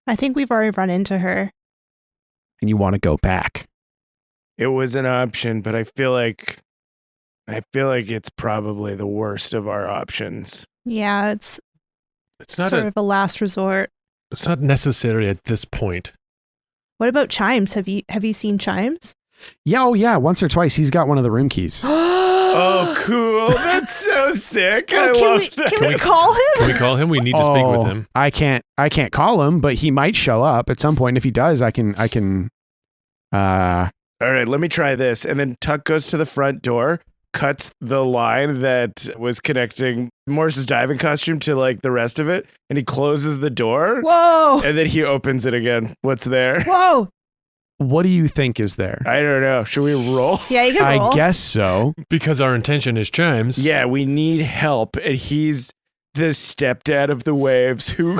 S4: I think we've already run into her.
S2: and you want to go back.
S5: it was an option, but I feel like it's probably the worst of our options.
S4: Yeah, it's
S3: not
S4: sort of a last resort.
S3: It's not necessary at this point.
S4: What about Chimes? Have you seen Chimes?
S2: Yeah, oh yeah, once or twice he's got one of the room keys.
S5: Oh, cool. That's so sick. I love that.
S4: Can we call him?
S3: Can we call him? We need to speak with him.
S2: I can't call him, but he might show up at some point. If he does, I can
S5: All right, let me try this. And then Tuck goes to the front door, cuts the line that was connecting Morris's diving costume to like the rest of it, and he closes the door.
S4: Whoa!
S5: And then he opens it again. What's there?
S4: Whoa!
S2: what do you think is there?
S5: I don't know. Should we roll?
S4: Yeah, you can roll.
S2: I guess so.
S3: Because our intention is Chimes.
S5: Yeah, we need help, and he's the stepdad of the waves who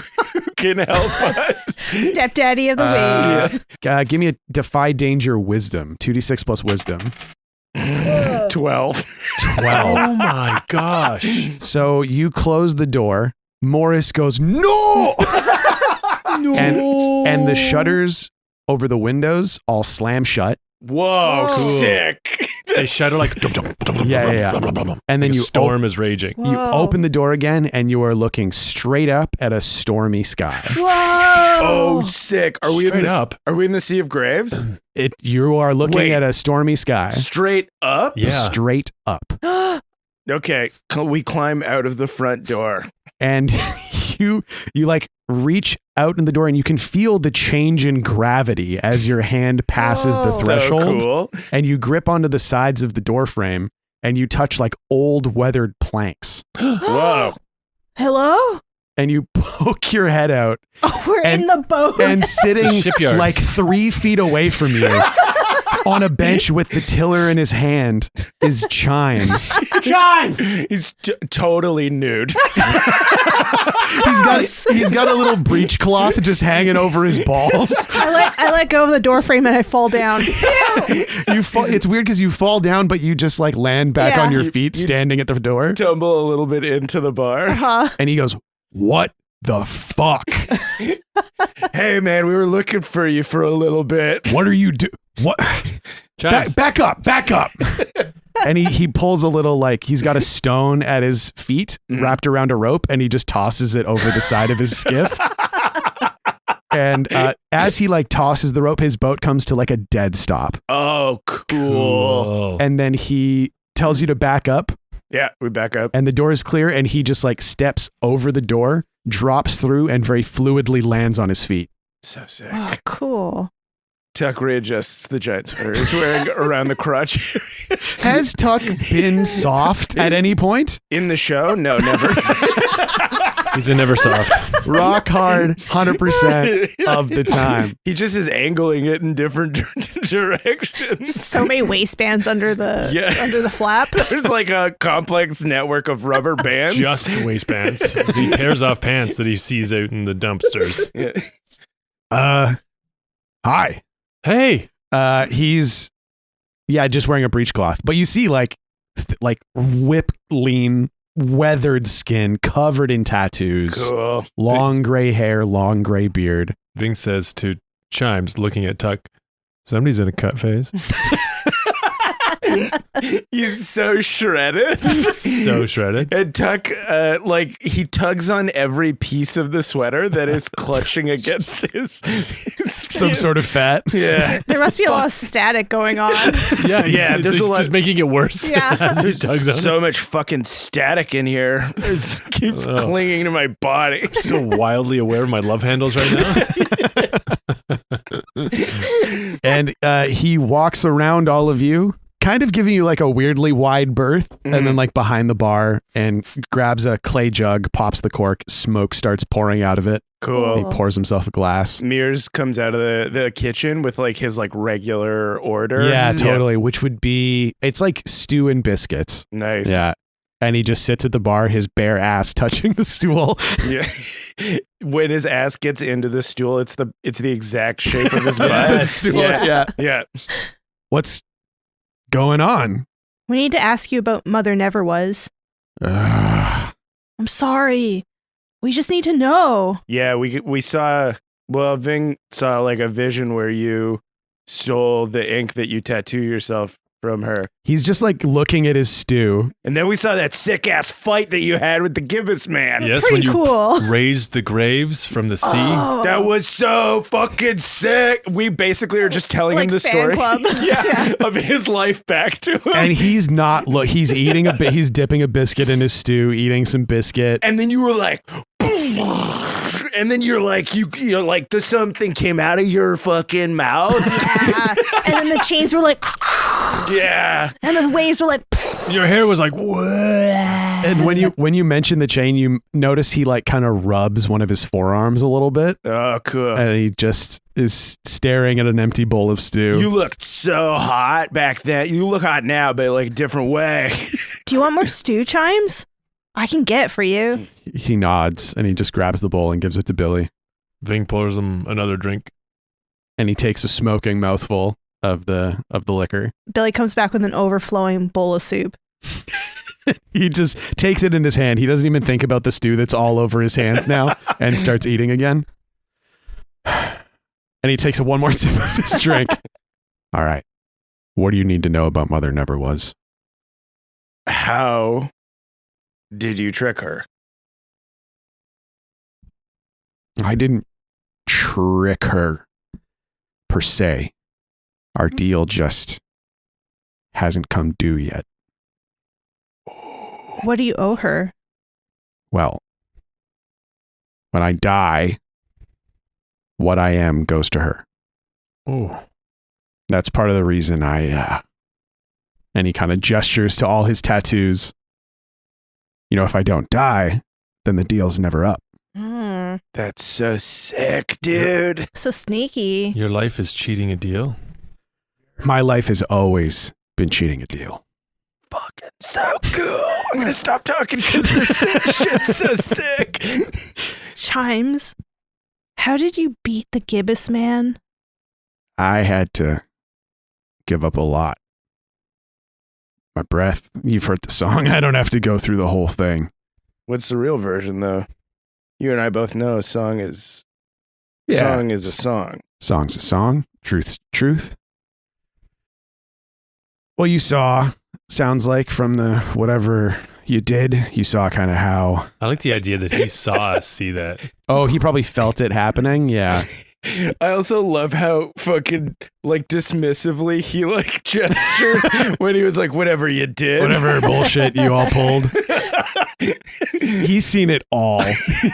S5: can help us.
S4: Stepdaddy of the waves.
S2: Give me a defy danger wisdom. 2d6 plus wisdom.
S5: 12.
S3: Oh my gosh.
S2: So you close the door. Morris goes, no!
S4: No.
S2: And the shutters over the windows all slam shut.
S5: Whoa,
S3: Cool.
S5: sick.
S3: They shudder like
S2: Yeah. And then
S3: Like a
S2: you
S3: storm is raging.
S4: Whoa.
S2: You open the door again and you are looking straight up at a stormy sky.
S4: Whoa!
S5: Oh, sick. Are we in
S3: Straight
S5: the,
S3: up.
S5: Are we in the Sea of Graves?
S2: You are looking
S5: Wait.
S2: at a stormy sky.
S5: Straight up?
S3: Yeah.
S2: Straight up.
S5: Okay, we climb out of the front door.
S2: And you like reach out in the door and you can feel the change in gravity as your hand passes the
S4: Whoa.
S2: threshold.
S5: So cool.
S2: And you grip onto the sides of the door frame and you touch like old weathered planks.
S5: Whoa.
S4: Hello?
S2: And you poke your head out
S4: Oh, we're
S2: And-
S4: in the boat.
S2: and sitting
S3: The shipyards.
S2: like 3 feet away from you on a bench with the tiller in his hand is Chimes.
S5: Chimes! He's totally nude.
S2: He's got a little breechcloth just hanging over his balls.
S4: I let go of the door frame and I fall down.
S2: It's weird because you fall down, but you just like land back
S4: Yeah.
S2: on your feet, standing at the door.
S5: Tumble a little bit into the bar.
S4: Huh?
S2: And he goes, "What the fuck?
S5: Hey, man, we were looking for you for a little bit.
S2: What are you do? What?
S3: Chimes.
S2: Back up! And he pulls a little, like, he's got a stone at his feet wrapped around a rope, and he just tosses it over the side of his skiff. And as he like tosses the rope, his boat comes to like a dead stop.
S5: Oh, cool.
S3: Cool.
S2: And then he tells you to back up,
S5: Yeah, we back up.
S2: and the door is clear, and he just like steps over the door, drops through, and very fluidly lands on his feet.
S5: So sick.
S4: Oh, cool.
S5: Tuck readjusts the giant sweater he's wearing around the crotch.
S2: Has Tuck been soft at any point?
S5: In the show? No, never.
S3: He's a never soft.
S2: Rock hard, 100% of the time.
S5: He just is angling it in different directions.
S4: So many waistbands under the flap.
S5: There's like a complex network of rubber bands.
S3: Just waistbands. He tears off pants that he sees out in the dumpsters.
S5: Yeah.
S2: Hi.
S3: Hey.
S2: He's just wearing a breechcloth, but you see like whip lean, weathered skin, covered in tattoos,
S5: Cool.
S2: long gray hair, long gray beard.
S3: Ving says to Chimes, looking at Tuck, somebody's in a cut phase.
S5: He's so shredded.
S3: So shredded.
S5: And Tuck, he tugs on every piece of the sweater that is clutching against his
S2: Some sort of fat.
S5: Yeah.
S4: There must be a lot of static going on.
S3: Yeah,
S5: Yeah,
S3: It's
S5: there's a
S3: just,
S5: lot-
S3: just making it worse.
S4: Yeah.
S3: As he tugs on
S5: So much fucking static in here. It keeps
S3: Oh.
S5: clinging to my body.
S3: it. So wildly aware of my love handles right now.
S2: And he walks around all of you, kind of giving you like a weirdly wide berth, and then like behind the bar, and grabs a clay jug, pops the cork, smoke starts pouring out of it.
S5: Cool.
S2: He pours himself a glass.
S5: Mears comes out of the kitchen with like his like regular order.
S2: Yeah, totally. Which would be, it's like stew and biscuits.
S5: Nice.
S2: Yeah. And he just sits at the bar, his bare ass touching the stool.
S5: Yeah. When his ass gets into the stool, it's the exact shape of his butt. Yeah.
S2: What's going on?
S4: We need to ask you about Mother Never Was.
S2: Ugh.
S4: I'm sorry. We just need to know.
S5: Yeah, we saw, well, Ving saw like a vision where you stole the ink that you tattoo yourself from her.
S2: He's just like looking at his stew.
S5: And then we saw that sick ass fight that you had with the gibbous man.
S3: Yes,
S4: Pretty
S3: when you
S4: cool.
S3: raised the graves from the sea.
S4: Oh.
S5: That was so fucking sick. We basically are just telling
S4: Like
S5: him the
S4: fan
S5: story.
S4: club.
S5: Yeah, of his life back to him.
S2: And he's not, look, he's eating he's dipping a biscuit in his stew, eating some biscuit.
S5: And then you were like, and then you're like, you're like, something came out of your fucking mouth.
S4: Yeah. And then the chains were like,
S5: Yeah.
S4: and the waves were like,
S3: Your hair was like, what?
S2: And when you mention the chain, you notice he like kind of rubs one of his forearms a little bit.
S5: Oh, cool.
S2: And he just is staring at an empty bowl of stew.
S5: You looked so hot back then. You look hot now, but like different way.
S4: do you want more stew chimes? I can get for you.
S2: He nods and he just grabs the bowl and gives it to Billy.
S3: Ving pours him another drink.
S2: And he takes a smoking mouthful of the liquor.
S4: Billy comes back with an overflowing bowl of soup.
S2: He just takes it in his hand. He doesn't even think about the stew that's all over his hands now and starts eating again. And he takes one more sip of his drink. All right. What do you need to know about Mother Never Was?
S5: How did you trick her?
S2: I didn't trick her per se. Our deal just hasn't come due yet.
S4: What do you owe her?
S2: Well, when I die, what I am goes to her.
S3: Oh,
S2: That's part of the reason and he kind of gestures to all his tattoos. You know, if I don't die, then the deal's never up.
S4: Mm,
S5: That's so sick, dude.
S4: so sneaky.
S3: your life is cheating a deal?
S2: My life has always been cheating a deal.
S5: Fucking so cool. I'm gonna stop talking because this shit's so sick.
S4: Chimes, how did you beat the gibbous man?
S2: I had to give up a lot. My breath, you've heard the song. I don't have to go through the whole thing.
S5: What's the real version, though? You and I both know a song is a song.
S2: Song's a song. Truth's truth. Well, you saw, sounds like from the whatever you did, you saw kind of how.
S3: I like the idea that he saw us see that.
S2: Oh, he probably felt it happening. Yeah.
S5: I also love how fucking like dismissively he like gestured when he was like, whatever you did.
S2: Whatever bullshit you all pulled. He's seen it all.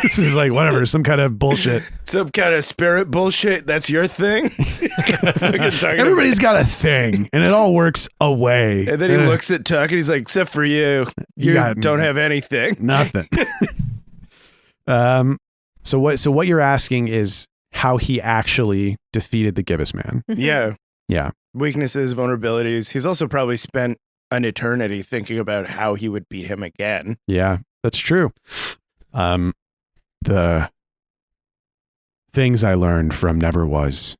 S2: This is like, whatever, some kind of bullshit.
S5: Some kind of spirit bullshit. That's your thing.
S2: Everybody's got a thing, and it all works away.
S5: And then he looks at Tuck and he's like, except for you, you
S2: got
S5: don't have anything.
S2: Nothing. So what you're asking is how he actually defeated the gibbous man.
S5: Yeah.
S2: Yeah.
S5: Weaknesses, vulnerabilities. He's also probably spent an eternity thinking about how he would beat him again.
S2: Yeah, that's true. The things I learned from Never Was,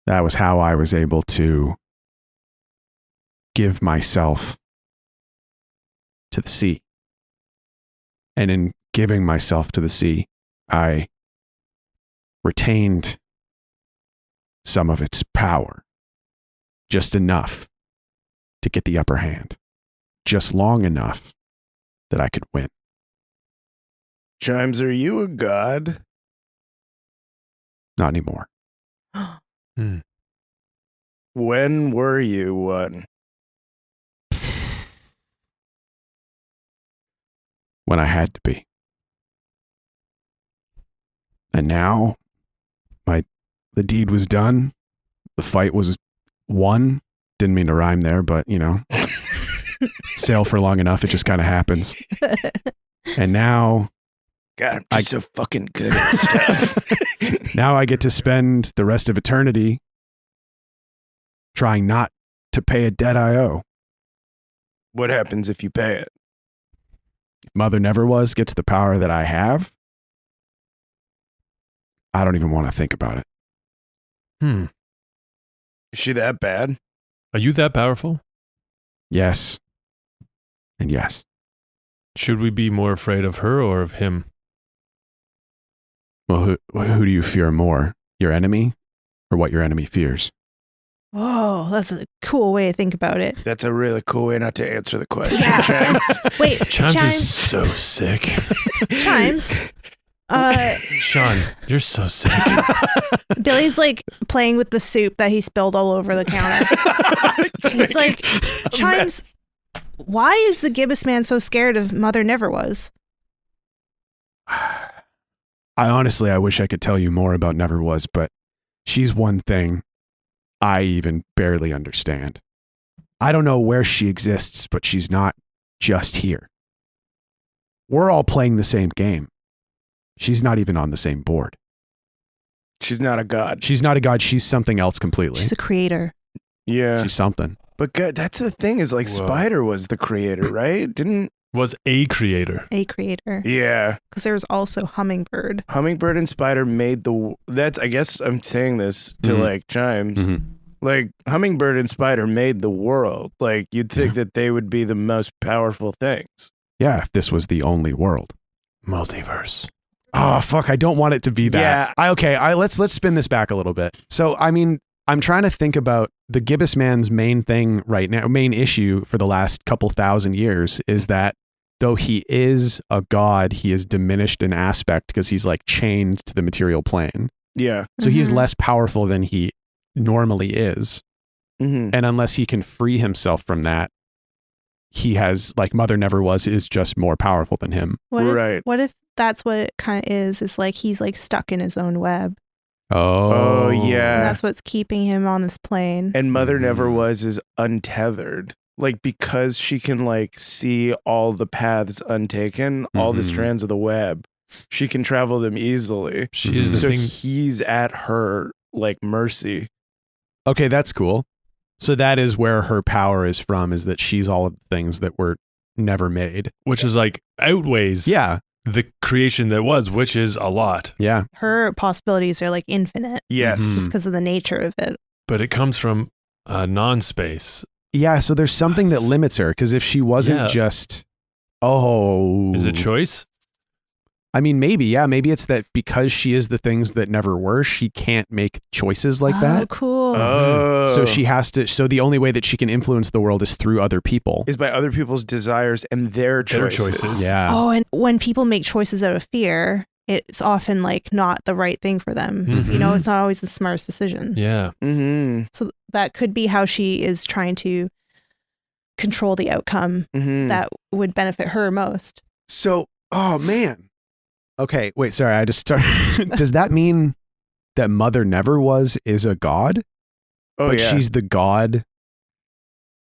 S2: that was how I was able to give myself to the sea. And in giving myself to the sea, I retained some of its power, just enough to get the upper hand, just long enough that I could win.
S5: Chimes, are you a god?
S2: Not anymore.
S5: When were you one?
S2: When I had to be. And now, the deed was done. The fight was won, Didn't mean to rhyme there, but sail for long enough, it just kind of happens. And now,
S5: God, I'm just so fucking good at stuff.
S2: now I get to spend the rest of eternity trying not to pay a debt I owe.
S5: What happens if you pay it?
S2: Mother Never Was gets the power that I have. I don't even want to think about it.
S5: Is she that bad?
S3: Are you that powerful?
S2: Yes. And yes.
S3: Should we be more afraid of her or of him?
S2: Well, who do you fear more? Your enemy or what your enemy fears?
S4: Whoa, that's a cool way to think about it.
S5: That's a really cool way not to answer the question,
S4: Yeah.
S5: Chimes.
S4: Wait,
S3: Chimes is so sick.
S4: Chimes.
S3: Shawn, you're so sick.
S4: Billy's like playing with the soup that he spilled all over the counter. He's like, Chimes, why is the gibbous man so scared of Mother Never Was?
S2: I wish I could tell you more about Never Was, but she's one thing I even barely understand. I don't know where she exists, but she's not just here. We're all playing the same game. She's not even on the same board.
S5: She's not a god.
S2: She's not a god. She's something else completely.
S4: She's a creator.
S5: Yeah.
S2: She's something.
S5: But God, that's the thing is like
S3: Whoa.
S5: Spider was the creator, right? Didn't...
S3: Was a creator.
S4: A creator.
S5: Yeah.
S4: Because there was also Hummingbird.
S5: Hummingbird and Spider made the... That's, I guess I'm saying this to
S2: Mhm.
S5: like Chimes.
S2: Mhm.
S5: Like Hummingbird and Spider made the world. Like you'd think that they would be the most powerful things.
S2: Yeah, if this was the only world.
S3: Multiverse.
S2: Oh, fuck. I don't want it to be that.
S5: Yeah.
S2: Let's spin this back a little bit. So, I mean, I'm trying to think about the gibbous man's main thing right now, main issue for the last couple thousand years is that though he is a god, he is diminished in aspect because he's like chained to the material plane.
S5: Yeah.
S2: So he's
S4: Mhm.
S2: less powerful than he normally is.
S5: Mm-hmm.
S2: And unless he can free himself from that, he has, like Mother Never Was, is just more powerful than him.
S5: Right.
S4: What if that's what it kind of is? It's like he's like stuck in his own web.
S5: Oh,
S4: And
S5: yeah.
S4: that's what's keeping him on this plane.
S5: And Mother Never
S2: Mhm.
S5: Was is untethered. Like because she can like see all the paths untaken, all the
S2: Mhm.
S5: strands of the web, she can travel them easily.
S3: She is the
S5: So
S3: thing.
S5: he's at her like mercy.
S2: Okay, that's cool. So that is where her power is from, is that she's all of the things that were never made.
S3: Which is like outweighs
S2: Yeah,
S3: the creation that was, which is a lot.
S2: yeah.
S4: Her possibilities are like infinite
S5: Yes.
S2: Mhm.
S4: just because of the nature of it.
S3: But it comes from non-space.
S2: Yeah, so there's something that limits her, because if she wasn't
S3: Yeah.
S2: just,
S3: Is it choice?
S2: I mean, maybe it's that because she is the things that never were, she can't make choices like
S4: Oh,
S2: that.
S4: cool.
S5: Oh.
S2: So she has to, so the only way that she can influence the world is through other people.
S5: is by other people's desires and their
S3: Their
S5: choices.
S3: choices.
S2: Yeah.
S4: Oh, and when people make choices out of fear, it's often like not the right thing for them. You know,
S3: Mhm.
S4: it's not always the smartest decision.
S3: Yeah.
S5: Mm-hmm.
S4: So that could be how she is trying to control the outcome
S5: Mm-hmm.
S4: that would benefit her most.
S2: So, oh man. Okay, wait, sorry, I just started. Does that mean that Mother Never Was is a god?
S5: Oh
S2: But
S5: yeah.
S2: she's the god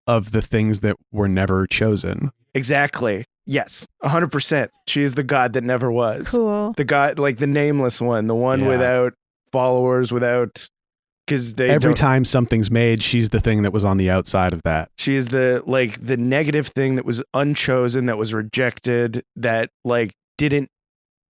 S2: of the things that were never chosen.
S5: Exactly. Yes. 100%. She is the god that never was.
S4: Cool.
S5: The god, like the nameless one, the one
S2: Yeah.
S5: without followers, without, because they
S2: Every
S5: don't-
S2: time something's made, she's the thing that was on the outside of that.
S5: She is the like the negative thing that was unchosen, that was rejected, that like didn't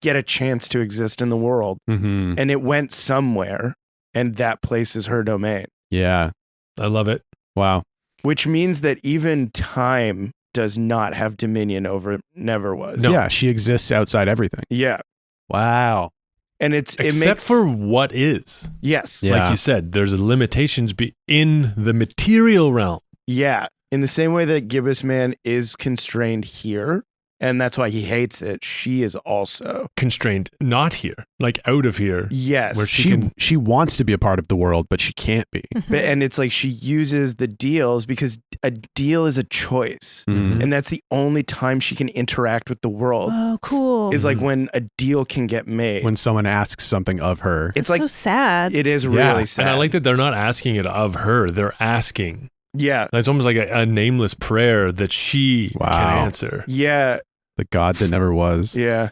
S5: get a chance to exist in the world,
S2: Mm-hmm.
S5: and it went somewhere, and that place is her domain.
S2: Yeah.
S3: I love it.
S2: Wow.
S5: Which means that even time does not have dominion over Never Was.
S3: No.
S2: Yeah, she exists outside everything.
S5: Yeah,
S2: Wow.
S5: and it
S3: Except
S5: makes
S3: for what is.
S5: yes,
S2: Yeah.
S3: Like you said, there's limitations in the material realm.
S5: yeah. In the same way that Gibbous Man is constrained here, and that's why he hates it, she is also.
S3: Constrained, not here, like out of here.
S5: Yes.
S3: Where she
S2: She wants to be a part of the world, but she can't be.
S5: But, and it's like she uses the deals because a deal is a choice.
S2: Mhm.
S5: And that's the only time she can interact with the world
S4: Oh, cool.
S5: is like when a deal can get made.
S2: When someone asks something of her.
S5: it's
S4: That's
S5: like,
S4: so sad.
S5: it is
S2: Yeah.
S5: really sad.
S3: And I like that they're not asking it of her. They're asking
S5: Yeah.
S3: It's almost like a nameless prayer that she
S2: Wow.
S3: can answer.
S5: Yeah.
S2: The God that never was.
S5: Yeah.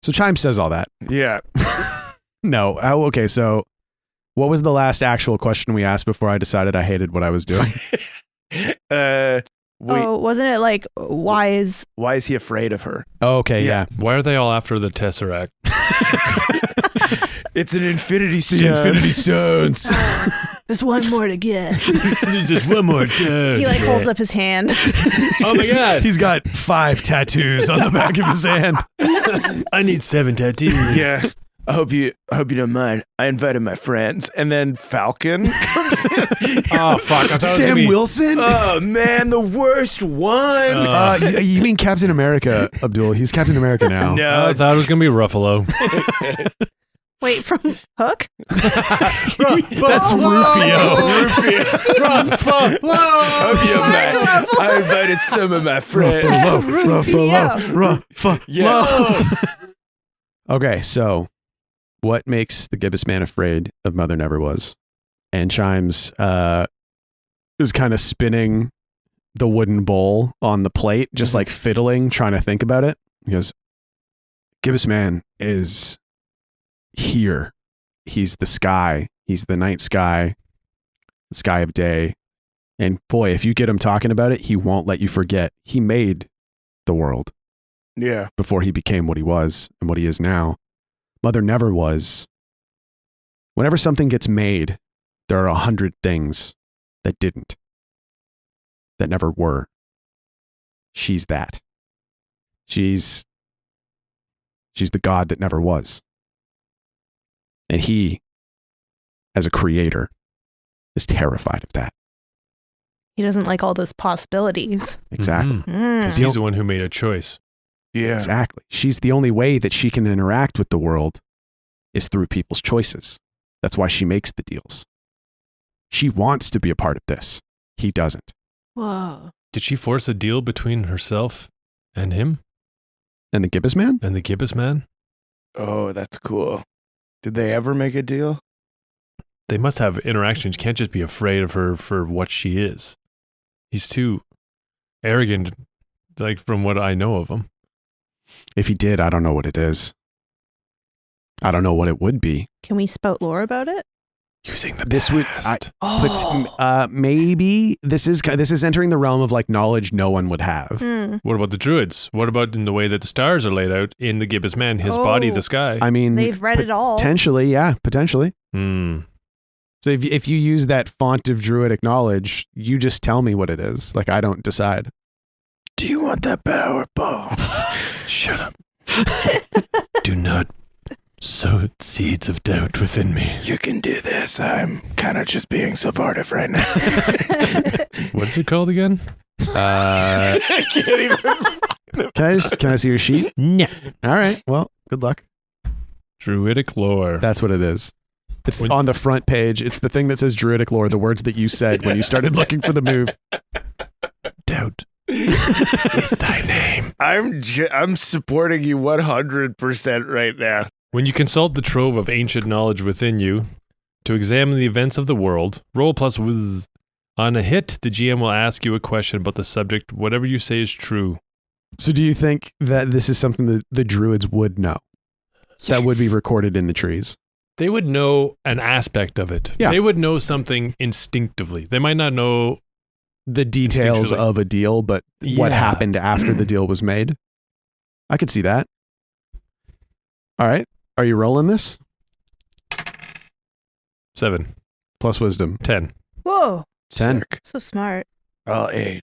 S2: So Chime says all that.
S5: Yeah.
S2: No. Okay, so what was the last actual question we asked before I decided I hated what I was doing?
S4: Wasn't it like, why is
S5: he afraid of her?
S2: Oh, okay, yeah.
S3: Why are they all after the Tesseract?
S5: It's an infinity stone.
S2: The Infinity Stones.
S4: there's one more to get?
S3: There's just one more turn.
S4: He like holds up his hand.
S3: Oh my God.
S2: He's got 5 tattoos on the back of his hand.
S3: I need 7 tattoos.
S5: Yeah. I hope you don't mind. I invited my friends. And then Falcon comes in.
S3: Oh, fuck. I thought it was gonna
S2: Sam
S3: be-
S2: Wilson?
S5: Oh, man, the worst one.
S2: You mean Captain America, Abdul? He's Captain America now.
S5: No.
S3: I thought it was going to be Ruffalo.
S4: Wait, from Hook?
S2: That's Rufio.
S5: Hope you don't mind. I invited some of my friends. Yeah.
S2: Okay, so what makes the gibbous man afraid of Mother Never Was? And Chimes is kind of spinning the wooden bowl on the plate, just like fiddling, trying to think about it. He goes, gibbous man is here. He's the sky. He's the night sky, the sky of day. And boy, if you get him talking about it, he won't let you forget. He made the world
S5: Yeah.
S2: before he became what he was and what he is now. Mother Never Was. Whenever something gets made, there are 100 things that didn't, that never were. She's that. She's the God that never was. And he, as a creator, is terrified of that.
S4: He doesn't like all those possibilities.
S2: Exactly.
S3: Because he's the one who made a choice.
S5: Yeah.
S2: Exactly. She's the only way that she can interact with the world is through people's choices. That's why she makes the deals. She wants to be a part of this. He doesn't.
S4: Whoa.
S3: Did she force a deal between herself and him
S2: And the gibbous man?
S3: and the gibbous man?
S5: Oh, that's cool. Did they ever make a deal?
S3: They must have interactions. You can't just be afraid of her for what she is. He's too arrogant, like from what I know of him.
S2: If he did, I don't know what it is. I don't know what it would be.
S4: Can we spout lore about it?
S3: Using the
S2: This would-
S3: past.
S2: Maybe this is entering the realm of like knowledge no one would have.
S3: What about the druids? What about in the way that the stars are laid out in the gibbous man, his body, the sky?
S2: I mean,
S4: They've read it all.
S2: Potentially, yeah, potentially.
S3: Hmm.
S2: So if you use that font of druidic knowledge, you just tell me what it is. Like I don't decide.
S5: Do you want that power ball?
S3: Shut up. Do not sow seeds of doubt within me.
S5: You can do this. I'm kind of just being supportive right now.
S3: What's it called again?
S5: I can't even.
S2: Can I see your sheet?
S3: No.
S2: All right. Well, good luck.
S3: Druidic lore.
S2: That's what it is. It's on the front page. It's the thing that says druidic lore, the words that you said when you started looking for the move.
S3: Doubt is thy name.
S5: I'm supporting you 100% right now.
S3: When you consult the trove of ancient knowledge within you to examine the events of the world, roll plus whiz. On a hit, the GM will ask you a question about the subject. Whatever you say is true.
S2: So do you think that this is something that the druids would know? That would be recorded in the trees?
S3: They would know an aspect of it.
S2: Yeah.
S3: They would know something instinctively. They might not know
S2: The details
S3: Instinctually.
S2: of a deal, but what
S3: Yeah.
S2: happened after the deal was made? I could see that. All right. Are you rolling this?
S3: 7,
S2: Plus wisdom.
S3: 10.
S4: Whoa.
S2: 10.
S5: Sick.
S4: So smart.
S5: I'll aid.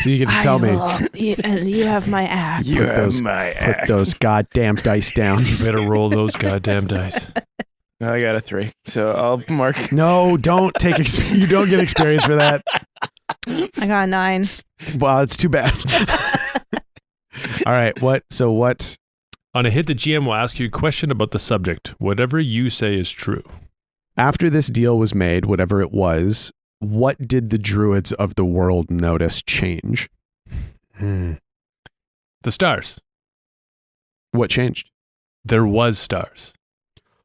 S2: So you get to tell me.
S4: And you have my axe.
S5: You
S2: Put
S5: have
S2: those-
S5: my
S2: Put
S5: axe.
S2: those goddamn dice down.
S3: You better roll those goddamn dice.
S5: I got a 3, so I'll mark.
S2: No, don't take. You don't get experience for that.
S4: I got a 9.
S2: Well, it's too bad. All right. What? So what?
S3: On a hit, the GM will ask you a question about the subject. Whatever you say is true.
S2: After this deal was made, whatever it was, what did the druids of the world notice change?
S3: The stars.
S2: What changed?
S3: There was stars.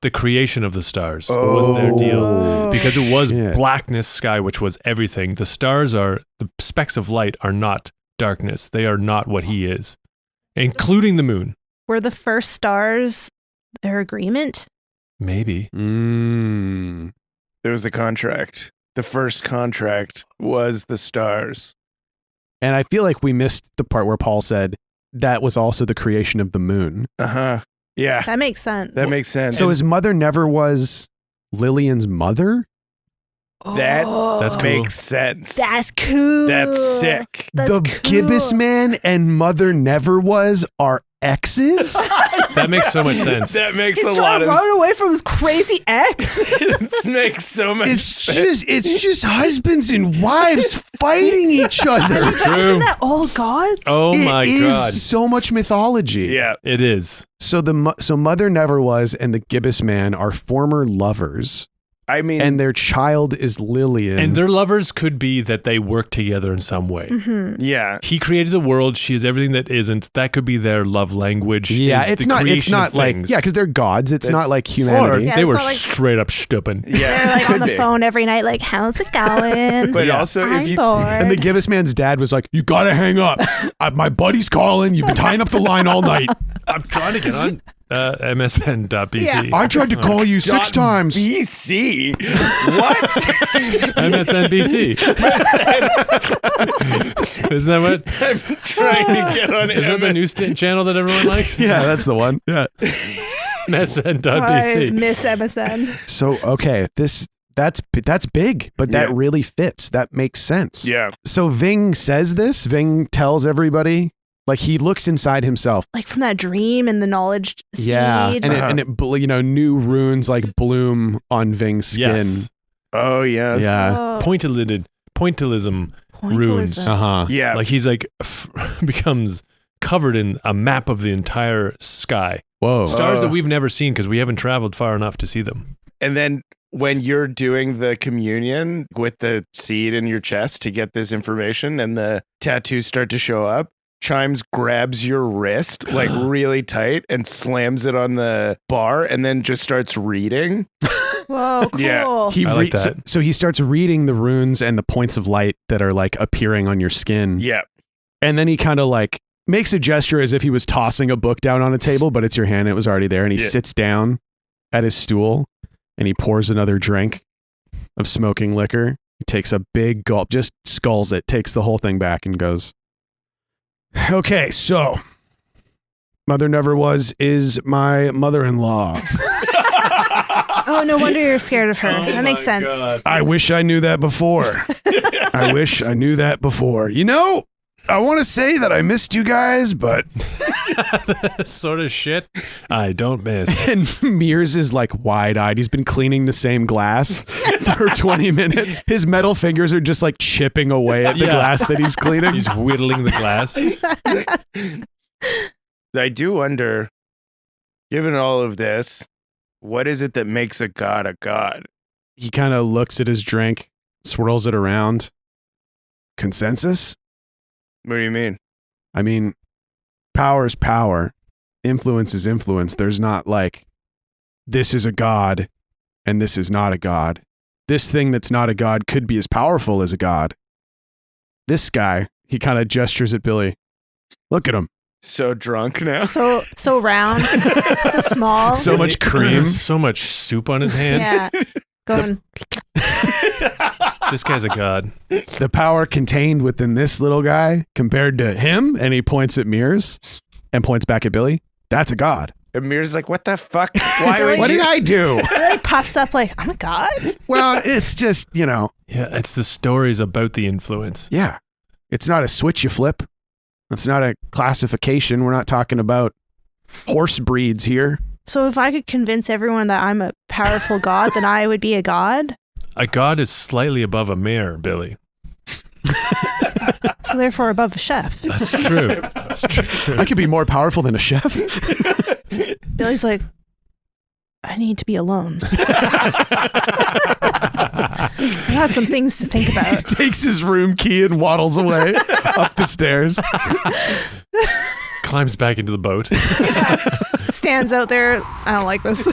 S3: the creation of the stars was their deal. Because it was
S2: shit.
S3: blackness sky, which was everything. The stars are, the specks of light are not darkness. They are not what he is, including the moon.
S4: Were the first stars their agreement?
S3: Maybe.
S2: Mm.
S5: There was the contract. The first contract was the stars.
S2: And I feel like we missed the part where Paul said that was also the creation of the moon.
S5: Uh-huh. Yeah.
S4: That makes sense.
S5: That makes sense.
S2: So his mother never was Lillian's mother?
S5: That
S3: That's cool.
S5: makes sense.
S4: That's cool.
S5: That's sick.
S4: That's
S2: The
S4: cool.
S2: Gibbous man and mother never was are exes?
S3: That makes so much sense.
S5: That makes
S4: He's
S5: a
S4: trying
S5: lot
S4: to
S5: of
S4: run away from his crazy ex.
S5: It makes so much sense.
S2: It's just husbands and wives fighting each other.
S3: True.
S4: Isn't that all gods?
S3: Oh my
S2: It is
S3: God.
S2: so much mythology.
S5: Yeah.
S3: It is.
S2: So so mother never was and the Gibbous man are former lovers,
S5: I mean,
S2: and their child is Lillian.
S3: And their lovers could be that they work together in some way.
S4: Mm-hmm.
S5: yeah.
S3: He created the world. She is everything that isn't. That could be their love language.
S2: yeah,
S3: is
S2: it's
S3: the
S2: not
S3: creation of
S2: like
S3: things.
S2: because they're gods. It's
S5: That's-
S2: not like
S3: Or
S2: humanity.
S4: Yeah,
S3: they
S4: it's
S3: were
S4: not like-
S3: straight up stupid.
S5: Yeah.
S4: They're like on
S5: could
S4: the
S5: be.
S4: phone every night, like, how's it going?
S5: But
S3: Yeah.
S5: also,
S4: I'm
S5: if you
S4: bored.
S2: And the Gibbous man's dad was like, "You gotta hang up. My buddy's calling. You've been tying up the line all night.
S3: I'm trying to get on MSN.bc.
S4: Yeah.
S2: I tried to call you 6 times."
S5: BC, what?
S3: MSNBC. Isn't that what?
S5: I'm trying to get on
S3: Is that the news channel that everyone likes?
S2: Yeah, that's the one. Yeah.
S4: I
S3: MSN.bc.
S4: miss MSN.
S2: So okay, that's big, but that
S5: Yeah.
S2: really fits. That makes sense.
S5: Yeah.
S2: So Ving says this. Ving tells everybody. Like he looks inside himself.
S4: Like from that dream and the knowledge seed.
S2: Yeah, and
S5: Uh-huh.
S2: new runes like bloom on Ving's skin.
S3: Yes.
S5: Oh, yeah.
S2: Yeah.
S4: Oh,
S3: Pointillism runes.
S4: pointillism.
S2: Uh-huh.
S5: Yeah.
S3: Like he's like becomes covered in a map of the entire sky.
S2: Whoa.
S3: Stars that we've never seen because we haven't traveled far enough to see them.
S5: And then when you're doing the communion with the seed in your chest to get this information and the tattoos start to show up, Chimes grabs your wrist like really tight and slams it on the bar and then just starts reading.
S4: Whoa, cool.
S5: Yeah.
S2: He
S3: I like that.
S2: So he starts reading the runes and the points of light that are like appearing on your skin.
S5: Yeah.
S2: And then he kind of like makes a gesture as if he was tossing a book down on a table, but it's your hand. It was already there. And he
S5: Yeah.
S2: sits down at his stool and he pours another drink of smoking liquor. He takes a big gulp, just sculls it, takes the whole thing back and goes, "Okay, so Mother Never Was is my mother-in-law.
S4: Oh, no wonder you're scared of her. That makes sense.
S2: I wish I knew that before. I wish I knew that before. You know, I want to say that I missed you guys, but..."
S3: Sort of shit I don't miss.
S2: And Mears is like wide-eyed. He's been cleaning the same glass for 20 minutes. His metal fingers are just like chipping away at the
S3: Yeah.
S2: glass that he's cleaning.
S3: He's whittling the glass.
S5: I do wonder, given all of this, what is it that makes a god a god?
S2: He kind of looks at his drink, swirls it around. Consensus?
S5: What do you mean?
S2: I mean, power is power. Influence is influence. There's not like, this is a god and this is not a god. This thing that's not a god could be as powerful as a god. This guy, he kind of gestures at Billy. Look at him.
S5: So drunk now?
S4: So round, so small.
S2: So much cream.
S3: So much soup on his hands.
S4: Yeah. Going.
S3: This guy's a god.
S2: The power contained within this little guy compared to him, and he points at Mears and points back at Billy. That's a god.
S5: Amir's like, what the fuck? Why would
S2: What
S5: you?
S2: did I do?
S4: It like puffs up like, oh my God.
S2: Well, it's just, you know,
S3: Yeah, it's the stories about the influence.
S2: yeah. It's not a switch you flip. It's not a classification. We're not talking about horse breeds here.
S4: So if I could convince everyone that I'm a powerful god, then I would be a god.
S3: A god is slightly above a mayor, Billy.
S4: So therefore above a chef.
S3: That's true. That's true.
S2: I could be more powerful than a chef.
S4: Billy's like, I need to be alone. I got some things to think about.
S2: Takes his room key and waddles away up the stairs.
S3: Climbs back into the boat.
S4: Stands out there. I don't like this.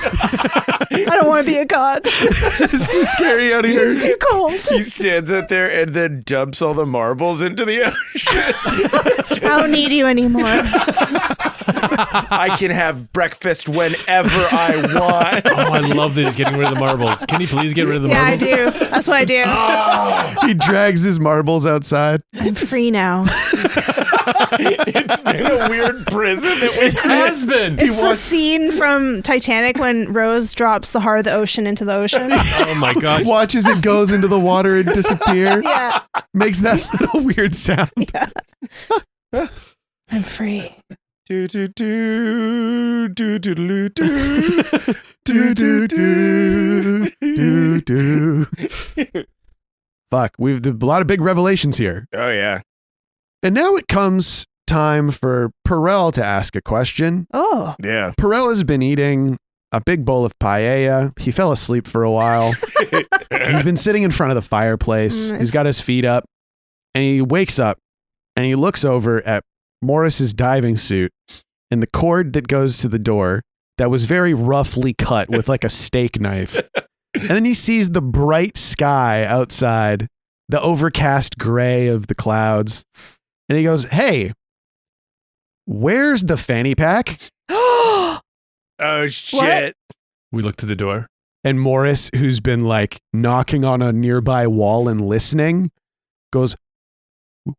S4: I don't want to be a god.
S2: It's too scary out here.
S4: It's too cold.
S5: He stands out there and then dumps all the marbles into the ocean.
S4: I don't need you anymore.
S5: I can have breakfast whenever I want.
S3: Oh, I love that he's getting rid of the marbles. Can he please get rid of the
S4: Yeah, I
S3: marbles?
S4: do. That's what I do.
S2: He drags his marbles outside.
S4: I'm free now.
S5: It's been a weird prison that we
S3: It has been.
S4: It's the scene from Titanic when Rose drops the heart of the ocean into the ocean.
S3: Oh my gosh.
S2: Watches it goes into the water and disappear.
S4: Yeah.
S2: Makes that little weird sound.
S4: I'm free.
S5: do do do do do do
S2: Do, do, do, do, do. Fuck, we've a lot of big revelations here.
S5: Oh yeah.
S2: And now it comes time for Perel to ask a question.
S4: Oh.
S5: Yeah.
S2: Perel has been eating a big bowl of paella. He fell asleep for a while. He's been sitting in front of the fireplace. He's got his feet up, and he wakes up and he looks over at Morris's diving suit and the cord that goes to the door that was very roughly cut with like a steak knife. And then he sees the bright sky outside, the overcast gray of the clouds. And he goes, "Hey, where's the fanny pack?"
S5: Oh shit.
S3: We look to the door.
S2: And Morris, who's been like knocking on a nearby wall and listening, goes,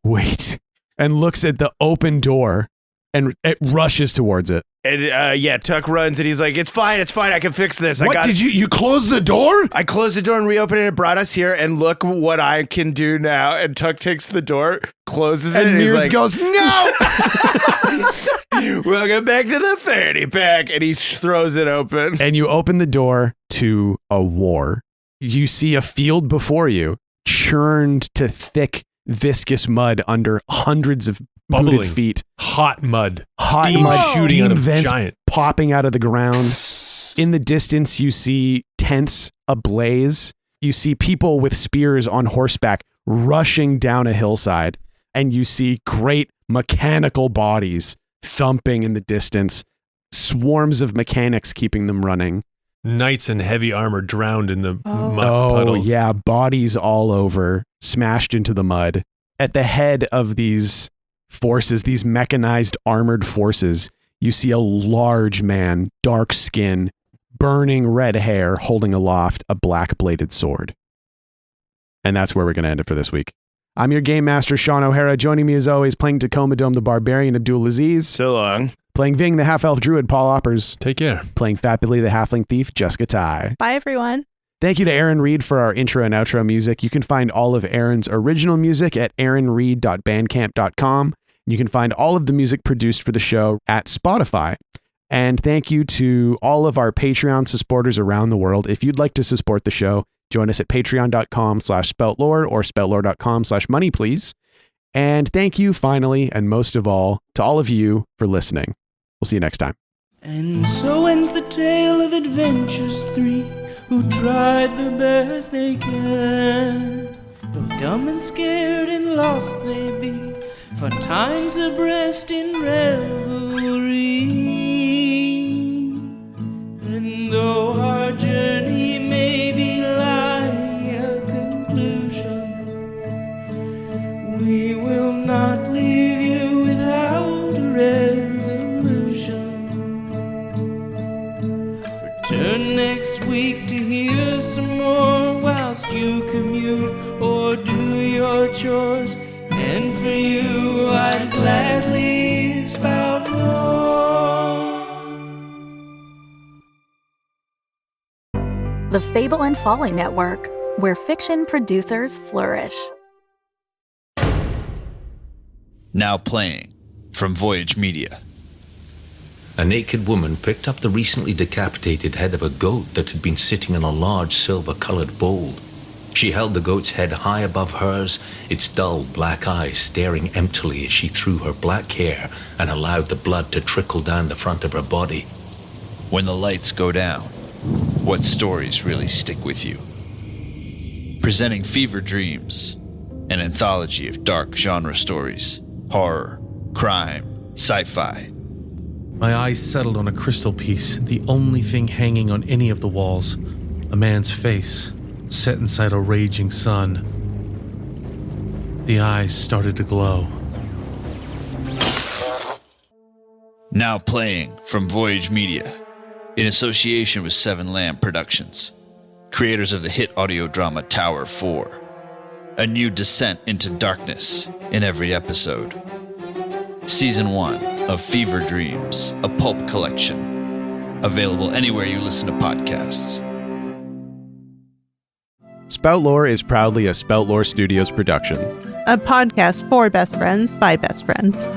S2: "Wait," and looks at the open door and it rushes towards it.
S5: And yeah, Tuck runs and he's like, it's fine, I can fix this.
S2: What did you close the door?
S5: I closed the door and reopened it. It brought us here, and look what I can do now. And Tuck takes the door, closes it,
S2: And
S5: he's
S2: Mears
S5: like,
S2: goes, "No!"
S5: welcome back to the fanny pack. And he throws it open.
S2: And you open the door to a war. You see a field before you, churned to thick, viscous mud under hundreds of
S3: Bubbling.
S2: booted feet.
S3: Hot mud.
S2: Hot
S3: Steam
S2: mud
S3: shooting
S2: steam
S3: out of
S2: vents
S3: giant.
S2: popping out of the ground. In the distance, you see tents ablaze. You see people with spears on horseback rushing down a hillside. And you see great mechanical bodies thumping in the distance. Swarms of mechanics keeping them running.
S3: Knights in heavy armor drowned in the mud
S2: Oh,
S3: puddles.
S2: yeah. Bodies all over, smashed into the mud. At the head of these forces, these mechanized armored forces, you see a large man, dark skin, burning red hair, holding aloft a black bladed sword. And that's where we're going to end it for this week. I'm your game master, Shawn O'Hara. Joining me as always, playing Tacoma Dome the Barbarian, Abdul Aziz.
S5: So long.
S2: Playing Ving the Half-Elf Druid, Paul Oppers.
S3: Take care.
S2: Playing Fat Billy the Halfling Thief, Jessica Ty.
S4: Bye, everyone.
S2: Thank you to Aaron Reed for our intro and outro music. You can find all of Aaron's original music at aaronreed.bandcamp.com. You can find all of the music produced for the show at Spotify. And thank you to all of our Patreon supporters around the world. If you'd like to support the show, join us at patreon.com/spoutlore or spoutlore.com/money, please. And thank you finally, and most of all, to all of you for listening. We'll see you next time.
S1: And so ends the tale of adventures three who tried the best they can. Though dumb and scared and lost they be, fun times abreast in revelry. And though our journey may be like a conclusion, we will not leave you without a resolution. Return next week to hear some more whilst you commute or do your chores. And for you, I'd gladly spout lore.
S6: The Fable and Folly Network, where fiction producers flourish.
S7: Now playing from Voyage Media.
S8: A naked woman picked up the recently decapitated head of a goat that had been sitting in a large silver-colored bowl. She held the goat's head high above hers, its dull black eyes staring emptily as she threw her black hair and allowed the blood to trickle down the front of her body.
S7: When the lights go down, what stories really stick with you? Presenting Fever Dreams, an anthology of dark genre stories, horror, crime, sci-fi.
S9: My eyes settled on a crystal piece, the only thing hanging on any of the walls. A man's face, set inside a raging sun. The eyes started to glow.
S7: Now playing from Voyage Media, in association with Seven Lamb Productions, creators of the hit audio drama Tower 4. A new descent into darkness in every episode. Season 1 of Fever Dreams, a pulp collection. Available anywhere you listen to podcasts.
S2: Spout Lore is proudly a Spout Lore Studios production.
S4: A podcast for best friends by best friends.